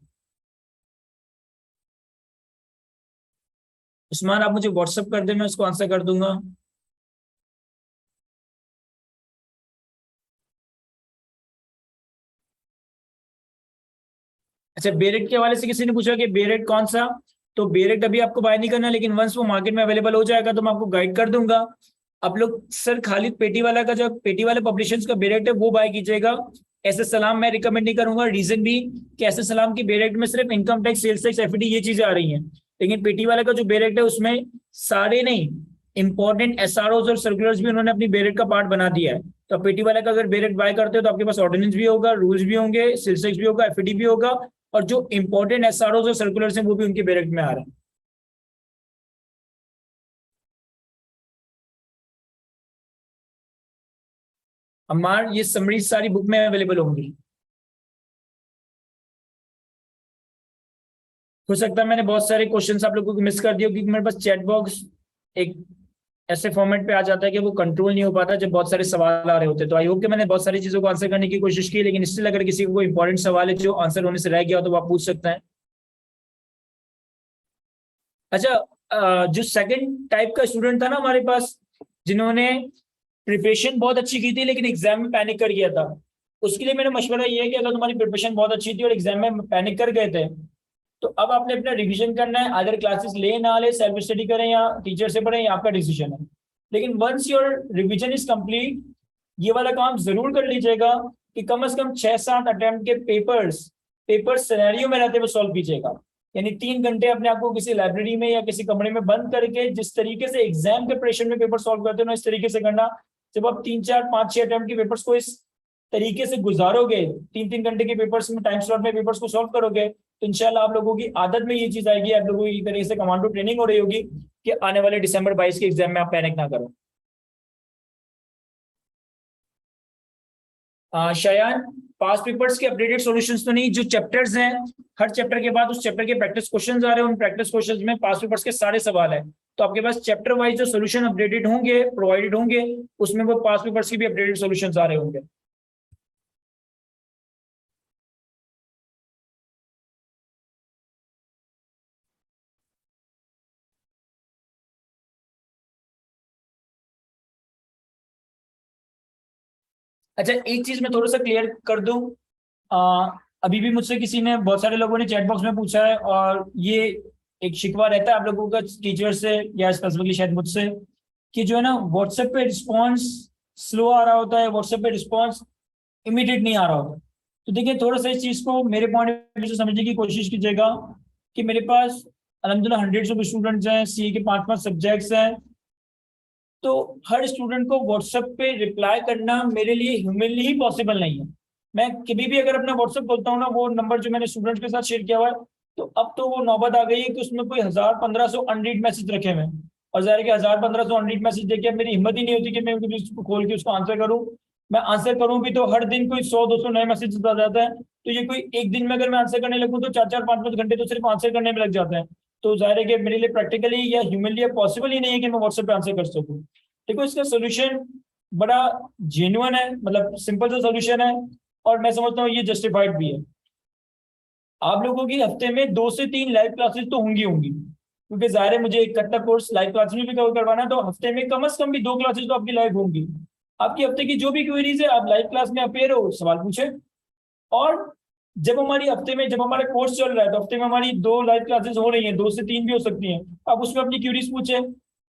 उस्मान आप मुझे व्हाट्सअप कर दे, मैं उसको आंसर कर दूंगा। अच्छा, बेरेट के हवाले से किसी ने पूछा कि बेरेट कौन सा, तो बेरेट अभी आपको बाय नहीं करना, लेकिन वंस वो मार्केट में अवेलेबल हो जाएगा तो मैं आपको गाइड कर दूंगा। आप लोग सर खालिद पेटी वाला का, जो पेटी वाले पब्लिशर्स का बेरेट है वो बाय कीजिएगा। एस एस सलाम मैं रिकमेंड नहीं करूंगा, रीजन भी कि एस एस सलाम की बेरेट में सिर्फ income tax, sales tax, FD ये चीजें आ रही हैं, लेकिन पेटी वाला का जो बेरेट है उसमें सारे नहीं, इंपॉर्टेंट एसआरओज और सर्कुलर्स भी उन्होंने अपनी बेरेट का पार्ट बना दिया है। तो आप पेटी वाला का अगर बेरेट बाय करते हो तो आपके पास ऑर्डिनेंस भी होगा, रूल्स भी होंगे, सेल्स टैक्स भी होगा, एफडी भी होगा, और जो इंपॉर्टेंट एसआरओज और सर्कुलर्स हैं वो भी उनके बेरेट में आ रहे हैं। हमार ये समरी सारी बुक में अवेलेबल होंगी। हो सकता है मैंने बहुत सारे क्वेश्चंस आप लोगों को मिस कर दिया, क्योंकि मेरे पास चैट बॉक्स एक ऐसे फॉर्मेट पे आ जाता है कि वो कंट्रोल नहीं हो पाता जब बहुत सारे सवाल आ रहे होते हैं। तो आई होप कि मैंने बहुत सारी चीजों को आंसर करने की कोशिश की, लेकिन स्टिल अगर किसी को कोई इंपॉर्टेंट सवाल है जो आंसर होने से रह गया हो तो वो आप पूछ सकते हैं। अच्छा, जो सेकंड टाइप का स्टूडेंट था ना हमारे पास, जिन्होंने प्रिपरेशन बहुत अच्छी की थी लेकिन एग्जाम में पैनिक कर गया था, उसके लिए मेरा मशवरा ये है कि अगर तुम्हारी प्रिपरेशन बहुत अच्छी थी और एग्जाम में पैनिक कर गए थे, तो अब आपने अपना रिवीजन करना है। अगर क्लासेस ले ना ले, सेल्फ स्टडी करें या टीचर से पढ़ें, ये आपका डिसीजन है। लेकिन once your revision is complete, ये वाला काम जरूर कर लीजिएगा कि कम से कम 6-7 अटेम्प्ट के पेपर सिनेरियो में रहते हुए सॉल्व कीजिएगा। यानी 3 घंटे अपने आप को किसी लाइब्रेरी में या किसी कमरे में बंद करके जिस तरीके से एग्जाम के प्रेशर में पेपर सॉल्व करते हो ना, इस तरीके से करना। जब आप 3-4-5-6 अटेम्प्ट के पेपर्स को इस तरीके से गुजारोगे, 3-3 घंटे के पेपर्स में टाइम स्लॉट में पेपर्स को सॉल्व करोगे, तो इंशाल्लाह आप लोगों की आदत में ये चीज आएगी, आप लोगों की तरीके से कमांडो ट्रेनिंग हो रही होगी कि आने वाले दिसंबर 22 के एग्जाम में आप पैनिक ना करो। शयान, पास पेपर्स के अपडेटेड सॉल्यूशंस तो नहीं, जो चैप्टर्स हैं हर चैप्टर के बाद उस चैप्टर के प्रैक्टिस क्वेश्चंस आ रहे हैं, उन प्रैक्टिस क्वेश्चंस में पास पेपर्स के सारे सवाल हैं। तो आपके पास चैप्टर वाइज जो सॉल्यूशन अपडेटेड होंगे, प्रोवाइडेड होंगे, उसमें वो पास पेपर्स की भी अपडेटेड सॉल्यूशंस आ रहे होंगे। अच्छा, एक चीज मैं थोड़ा सा क्लियर कर दूं, अभी भी मुझसे किसी ने, बहुत सारे लोगों ने चैट बॉक्स में पूछा है, और ये एक शिकवा रहता है आप लोगों का टीचर से या स्पेसिफिकली शायद मुझसे, कि जो है ना व्हाट्सएप पे रिस्पॉन्स स्लो आ रहा होता है, व्हाट्सएप पे रिस्पॉन्स इमीडिएट नहीं आ रहा होता। तो देखिए, थोड़ा सा इस चीज को मेरे पॉइंट ऑफ व्यू से समझने की कोशिश कीजिएगा कि मेरे पास अलहमदुलिल्लाह हंड्रेड्स ऑफ स्टूडेंट्स हैं, सीए के 5-5 सब्जेक्ट्स हैं। तो हर स्टूडेंट को व्हाट्सएप पे रिप्लाई करना मेरे लिए ह्यूमनली ही पॉसिबल नहीं है। मैं कभी भी अगर अपना व्हाट्सएप खोलता हूँ ना, वो नंबर जो मैंने स्टूडेंट के साथ शेयर किया हुआ है, तो अब तो वो नौबत आ गई है कि उसमें कोई 1000-1500 अनरीड मैसेज रखे हुए हैं। और जाहिर है कि 1000-1500 अनरीड मैसेज देखिए मेरी हिम्मत ही नहीं होती कि मैं उसको खोल के उसको आंसर करूँ। मैं आंसर करूँ भी तो हर दिन कोई 100-200 नए मैसेज आ जाता है। तो ये कोई एक दिन में अगर मैं आंसर करने लगूँ तो 4-4-5-5 घंटे तो सिर्फ आंसर करने में लग जाते हैं। तो जाहिर है कि मेरे लिए प्रैक्टिकली या ह्यूमनली पॉसिबल ही नहीं है कि मैं व्हाट्सएप पे आंसर कर सकूँ। देखो, इसका सोल्यूशन बड़ा जेन्युइन है, मतलब सिंपल सा सोल्यूशन है, और मैं समझता हूँ ये जस्टिफाइड भी है। आप लोगों की हफ्ते में 2 से 3 लाइव क्लासेस तो होंगी, क्योंकि जाहिर है मुझे एक कट्टा कोर्स लाइव क्लासेस में भी कवर करवाना है, तो हफ्ते में कम से कम भी 2 क्लासेस तो आपकी लाइव होंगी। आपकी हफ्ते की जो भी क्वेरीज है, आप लाइव क्लास में अपेयर हो, सवाल पूछे। और जब हमारा कोर्स चल रहा है, तो हफ्ते में हमारी 2 लाइव क्लासेस हो रही हैं, 2 से 3 भी हो सकती हैं। आप उसमें अपनी क्यूरीज पूछे।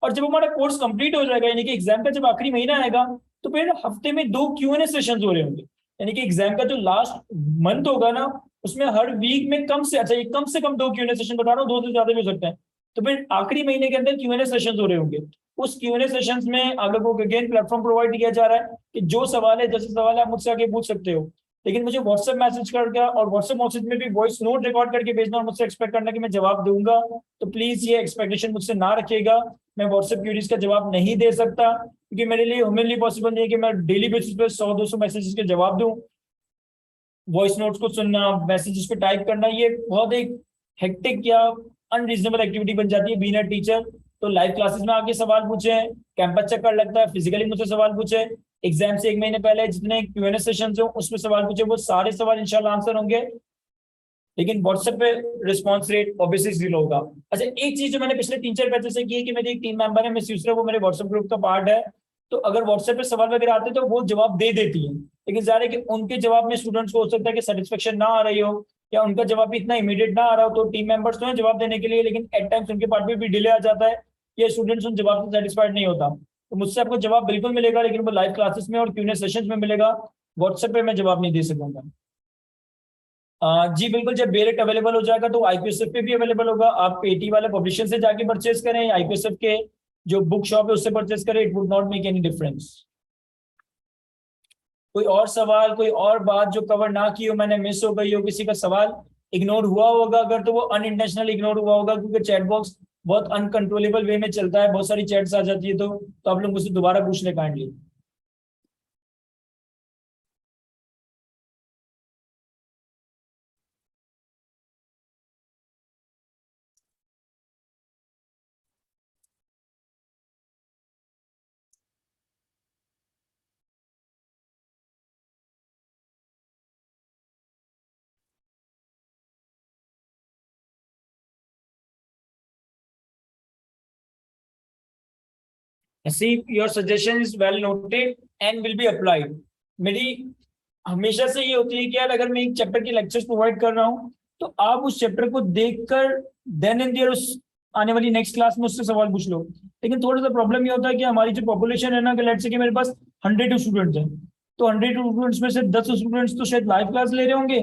और जब हमारा कोर्स कंप्लीट हो जाएगा, यानी कि एग्जाम का जब आखिरी महीना आएगा, तो फिर हफ्ते में 2 Q&A सेशंस हो रहे होंगे। यानी कि एग्जाम का जो लास्ट मंथ होगा ना, उसमें हर वीक में ये कम से कम 2 Q&A सेशन बता रहा हूँ, 2 से ज्यादा भी हो सकते हैं। तो फिर आखिरी महीने के अंदर Q&A सेशंस हो रहे होंगे। उस Q&A सेशंस में आप लोगों को अगेन प्लेटफॉर्म प्रोवाइड किया जा रहा है कि जो सवाल है, जैसे सवाल है, आप मुझसे आगे पूछ सकते हो। लेकिन मुझे व्हाट्सएप मैसेज करके और व्हाट्सएप मैसेज में भी वॉइस नोट रिकॉर्ड करके भेजना और मुझसे एक्सपेक्ट करना कि मैं जवाब दूंगा, तो प्लीज ये एक्सपेक्टेशन मुझसे ना रखिएगा। मैं व्हाट्सएप क्यूरीज का जवाब नहीं दे सकता, क्योंकि मेरे लिए ह्यूमनली पॉसिबल नहीं है कि मैं डेली बेसिस पे 100-200 मैसेजेस के जवाब दूं। वॉइस नोट्स को सुनना, मैसेजेस पे टाइप करना, ये बहुत एक हेक्टिक या अनरीजनेबल एक्टिविटी बन जाती है बीइंग अ टीचर। तो लाइव क्लासेस में आके सवाल पूछे, कैंपस चक्कर लगता है, फिजिकली मुझसे सवाल पूछे, एग्जाम से 1 महीने पहले जितने Q&A सेशन हो उसमें सवाल पूछे, वो सारे सवाल इंशाल्लाह आंसर होंगे। लेकिन व्हाट्सएप पे रिस्पॉन्स रेट ऑब्वियसली 0 होगा। अच्छा, एक चीज जो मैंने पिछले 3-4 बैचेस से की है कि मेरी एक टीम मेंबर है मिस यूसरा, वो मेरे व्हाट्सएप ग्रुप का पार्ट है। तो अगर व्हाट्सएप पे सवाल वगैरह आते हैं तो वो जवाब दे देती है, लेकिन ज़ाहिर है कि उनके जवाब में स्टूडेंट्स को हो सकता है कि सेटिस्फेक्शन ना आ रही हो, या उनका जवाब भी इतना इमीडिएट ना आ रहा हो। तो टीम मेंबर्स तो हैं जवाब देने के लिए, लेकिन एट टाइम्स उनके पार्ट में भी डिले आ जाता है, या स्टूडेंट्स उन जवाब से सेटिस्फाइड नहीं होता। तो मुझसे आपको जवाब बिल्कुल मिलेगा, लेकिन वो लाइव क्लासेस में और Q&A सेशंस में मिलेगा। व्हाट्सएप पे मैं जवाब नहीं दे सकूंगा। जी बिल्कुल, जब डायरेक्ट अवेलेबल हो जाएगा तो IPSF पे भी अवेलेबल होगा। आप पेटी वाले पब्लिशर से जाके परचेज करें, IPSF के जो बुक शॉप है उससे परचेज करें, it would not make any difference. कोई और सवाल, कोई और बात जो कवर ना की हो, मैंने मिस हो गई हो, किसी का सवाल इग्नोर हुआ होगा, अगर तो वो अनइंटेंशनल इग्नोर हुआ होगा, क्योंकि चैट बॉक्स बहुत अनकंट्रोलेबल वे में चलता है, बहुत सारी चैट्स आ जाती है, तो आप लोग मुझसे दोबारा पूछ ले kindly. See your suggestion is well noted and will be applied. मेरी हमेशा से ये होती है कि यार अगर मैं एक चैप्टर की लेक्चर्स प्रोवाइड कर रहा हूँ तो आप उस चैप्टर को देखकर देन एंड देयर उस आने वाली नेक्स्ट क्लास में उससे सवाल पूछ लो। लेकिन थोड़ा सा प्रॉब्लम ये होता है कि हमारी जो पॉपुलेशन है ना, कि लेट्स से कि मेरे पास 100 स्टूडेंट्स हैं, तो 100 स्टूडेंट्स में से 10 स्टूडेंट्स तो शायद लाइव क्लास ले रहे होंगे,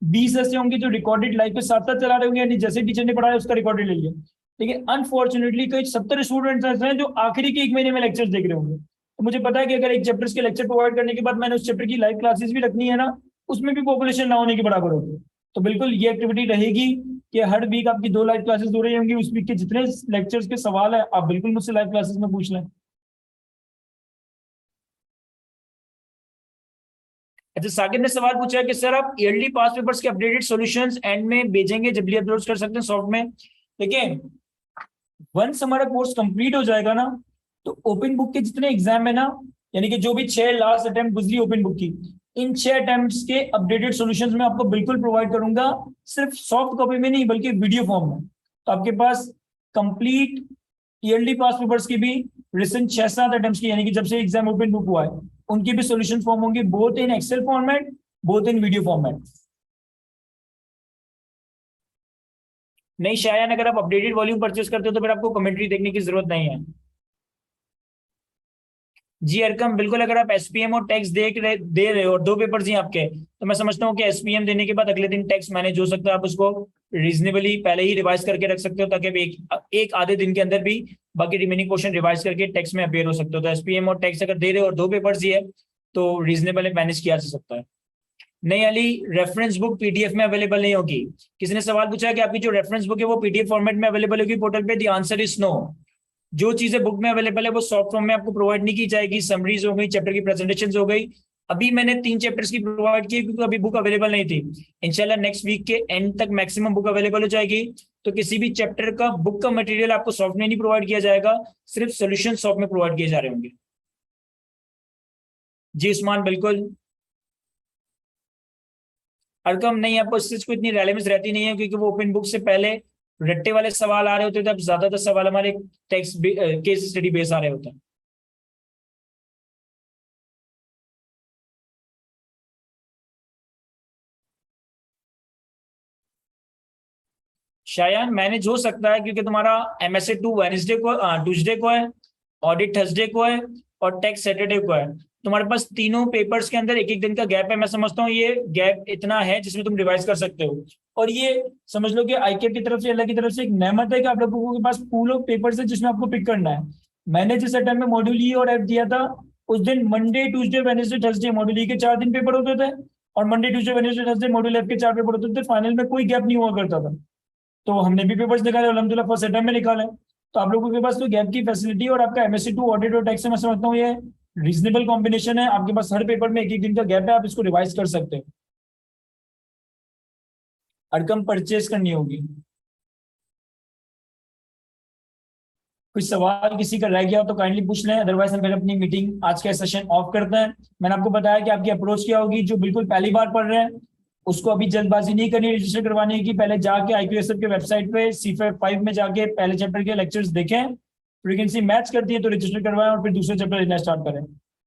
20 ऐसे होंगे जो रिकॉर्डेड लाइव के साथ साथ चला रहे होंगे, यानी जैसे टीचर ने पढ़ाया उसका रिकॉर्डेड ले लिया। लेकिन अनफॉर्चुनेटली कोई 70 स्टूडेंट्स ऐसे हैं जो आखिरी के 1 महीने में लेक्चर्स देख रहे होंगे। तो मुझे पता है कि अगर एक चैप्टर के लेक्चर प्रोवाइड करने के बाद मैंने उस चैप्टर की लाइव क्लासेस भी रखनी है ना, उसमें भी पॉपुलेशन ना होने के बराबर होगी। तो बिल्कुल ये एक्टिविटी रहेगी कि हर वीक आपकी 2 लाइव क्लासेस हो रही होंगी, उस वीक के जितने लेक्चर्स के सवाल है आप बिल्कुल मुझसे लाइव क्लासेस में पूछ लें। अच्छा, साकिब ने सवाल पूछा है कि सर आप ईयरली पास पेपर्स के अपडेटेड सॉल्यूशंस एंड में भेजेंगे जब भी अपलोड कर सकते हैं सॉफ्ट में। देखिए, वंस हमारा कोर्स कंप्लीट हो जाएगा ना, तो ओपन बुक के जितने एग्जाम है ना, यानी कि जो भी 6 लास्ट अटेम्प्ट गुजरी ओपन बुक की, इन 6 अटेम्प्ट्स के अपडेटेड सॉल्यूशंस मैं आपको बिल्कुल प्रोवाइड करूंगा, सिर्फ सॉफ्ट कॉपी में नहीं बल्कि वीडियो फॉर्म में। तो आपके पास कंप्लीट ईयरली पास पेपर्स की भी रिसेंट 6-7 अटेम्प्ट्स की, यानी कि जब से एग्जाम ओपन बुक हुआ है, उनकी भी सॉल्यूशन फॉर्म होंगे, both in excel format, both in video format. नहीं शायद अगर आप अपडेटेड वॉल्यूम परचेस करते हो तो फिर आपको कमेंट्री देखने की जरूरत नहीं है। जी अरकम, बिल्कुल, अगर आप एसपीएम और टैक्स दे रहे हो और 2 पेपर्स ही आपके, तो मैं समझता हूँ कि एसपीएम देने के बाद अगले दिन टैक्स मैनेज हो सकता है, आप उसको रीजनेबली पहले ही रिवाइज करके रख सकते हो, ताकि आप एक आधे दिन के अंदर भी बाकी रिमेनिंग पोर्शन रिवाइज करके टैक्स में अपेयर हो सकते हो। तो एसपीएम और टैक्स अगर दे रहे हो और 2 पेपर्स ही है तो रीजनेबल मैनेज किया जा सकता है। नहीं अली, रेफरेंस बुक पीडीएफ में अवेलेबल नहीं होगी। किसी ने सवाल पूछा है कि आपकी जो रेफरेंस बुक है वो पीडीएफ फॉर्मेट में अवेलेबल होगी पोर्टल पे। The answer is no. जो चीजें बुक में अवेलेबल है वो सॉफ्ट फॉर्म में आपको प्रोवाइड नहीं की जाएगी। समरीज हो गई, चैप्टर की प्रेजेंटेशन हो गई। अभी मैंने 3 चैप्टर्स की प्रोवाइड की क्योंकि अभी बुक अवेलेबल नहीं थी। इंशाल्लाह नेक्स्ट वीक के एंड तक मैक्सिमम बुक अवेलेबल हो जाएगी। तो किसी भी चैप्टर का बुक का मटेरियल आपको सॉफ्ट में नहीं प्रोवाइड किया जाएगा, सिर्फ सोल्यूशन सॉफ्ट में प्रोवाइड किए जा रहे होंगे। जी उस्मान, बिल्कुल। अरकम, नहीं आपको इस चीज को इतनी रेलेवेंस रहती नहीं है, क्योंकि वो ओपन बुक से पहले रट्टे वाले सवाल आ रहे होते थे, अब ज्यादातर सवाल हमारे टेक्स्ट केस स्टडी बेस आ रहे होते हैं। शायद मैनेज हो सकता है, क्योंकि तुम्हारा MSA 2 वेडनेसडे को, ट्यूसडे को है, ऑडिट थर्सडे को है, और टैक्स सैटरडे को है। तुम्हारे पास तीनों पेपर्स के अंदर एक एक दिन का गैप है। मैं समझता हूँ ये गैप इतना है जिसमें तुम रिवाइज कर सकते हो। और ये समझ लो कि ICAP की तरफ से, अल्लाह की तरफ से एक नेमत है कि आप लोगों के पास पूल ऑफ पेपर्स है जिसमें आपको पिक करना है। मैंने जिस टाइम में मॉड्यूल ई और एफ दिया था, उस दिन Monday Tuesday Wednesday Thursday module E के 4 दिन पेपर होते थे, और Monday Tuesday Wednesday Thursday module F के 4 पेपर होते थे। फाइनल में कोई गैप नहीं हुआ करता था। तो हमने भी पेपर्स निकाले अलहमदुलिल्लाह, फर्स्ट अटेम्प्ट में निकाले। तो आप लोगों के पास तो गैप की फैसिलिटी, और आपका MSc 2 ऑडिट और टैक्स से मैं समझता हूँ ये रीजनेबल कॉम्बिनेशन है। आपके पास हर पेपर में एक एक दिन का गैप है, आप इसको रिवाइज कर सकते हो। अरकम, परचेज करनी होगी। कुछ सवाल किसी का रह गया हो तो काइंडली पूछ लें, अदरवाइज हम फिर अपनी मीटिंग आज का सेशन ऑफ करते हैं। मैंने आपको बताया कि आपकी अप्रोच क्या होगी। जो बिल्कुल पहली बार पढ़ रहे हैं उसको अभी जल्दबाजी नहीं करनी रजिस्टर करवाने की, पहले जाके IQSF के वेबसाइट पे CFET 5 में जाके पहले चैप्टर के लेक्चर्स देखें, फ्रीक्वेंसी मैच करती है तो रजिस्टर करवाएं और फिर दूसरे चैप्टर लेना स्टार्ट करें।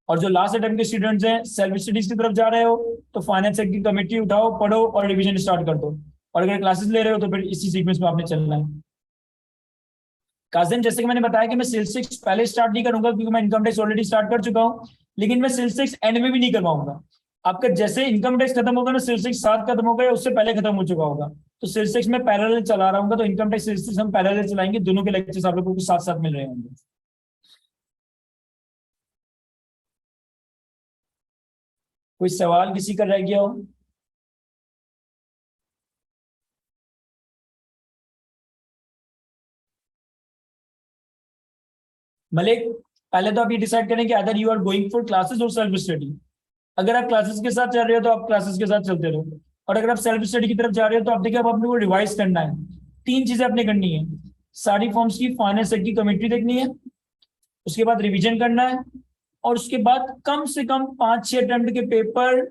और जो लास्ट अटेम्प्ट के स्टूडेंट्स हैं, सेल्फ स्टडीज की तरफ जा रहे हो तो फाइनेंस की कमेटी उठाओ, पढ़ो और रिवीजन स्टार्ट कर दो। और अगर क्लासेस ले रहे हो तो फिर इसी सीक्वेंस में आपने चलना है। काजिम, जैसे कि मैंने बताया कि मैं सेल्स टैक्स पहले स्टार्ट नहीं करूंगा क्योंकि मैं इनकम टैक्स ऑलरेडी स्टार्ट कर चुका हूं, लेकिन मैं सेल्स टैक्स एंड में भी नहीं करवाऊंगा। आपका जैसे इनकम टैक्स खत्म होगा ना, सेल्स टैक्स साथ खत्म होगा या उससे पहले खत्म हो चुका होगा, तो सेल्स टैक्स में पैरेलल चला रहा हूँ। तो इनकम टैक्स सेल्स टैक्स हम पैरेलल चलाएंगे, दोनों के लेक्चर्स आप लोगों को साथ साथ मिल रहे होंगे। कोई सवाल किसी का रह गया हो? मलिक, पहले तो आप ये डिसाइड करें कि other you are going for classes और सेल्फ स्टडी। अगर आप क्लासेस के साथ चल रहे हो तो आप क्लासेस के साथ चलते रहो, और अगर आप सेल्फ स्टडी की तरफ जा रहे हो तो आप देखिए, अब आपने को रिवाइज करना है। 3 चीजें आपने करनी है। सारी फॉर्म्स की फाइनेंस की कमेंट्री देखनी है, उसके बाद रिवीजन करना है, और उसके बाद कम से कम 5-6 अटेम्प्ट के पेपर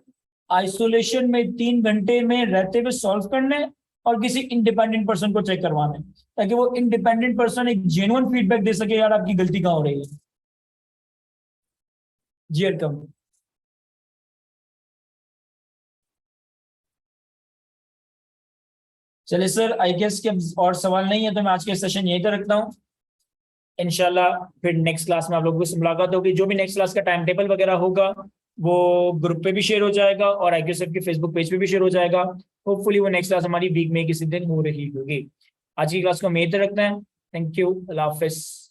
आइसोलेशन में 3 घंटे में रहते हुए सॉल्व करने हैं, और किसी इंडिपेंडेंट पर्सन को चेक करवाना है, ताकि वो इंडिपेंडेंट पर्सन एक जेन्युइन फीडबैक दे सके यार आपकी गलती कहाँ हो रही है। जी वेलकम। चलिए सर, आई गेस कि अब और सवाल नहीं है तो मैं आज के सेशन यहीं पर रखता हूँ। इंशाल्लाह फिर नेक्स्ट क्लास में आप लोगों से मुलाकात होगी। जो भी नेक्स्ट क्लास का टाइम टेबल वगैरह होगा वो ग्रुप पे भी शेयर हो जाएगा और IQSF के फेसबुक पेज पे भी शेयर हो जाएगा। होपफुली वो नेक्स्ट क्लास हमारी वीक में किसी दिन हो रही होगी। आज की क्लास को हम यहीं तक रखते हैं। Thank you, Allah Hafiz.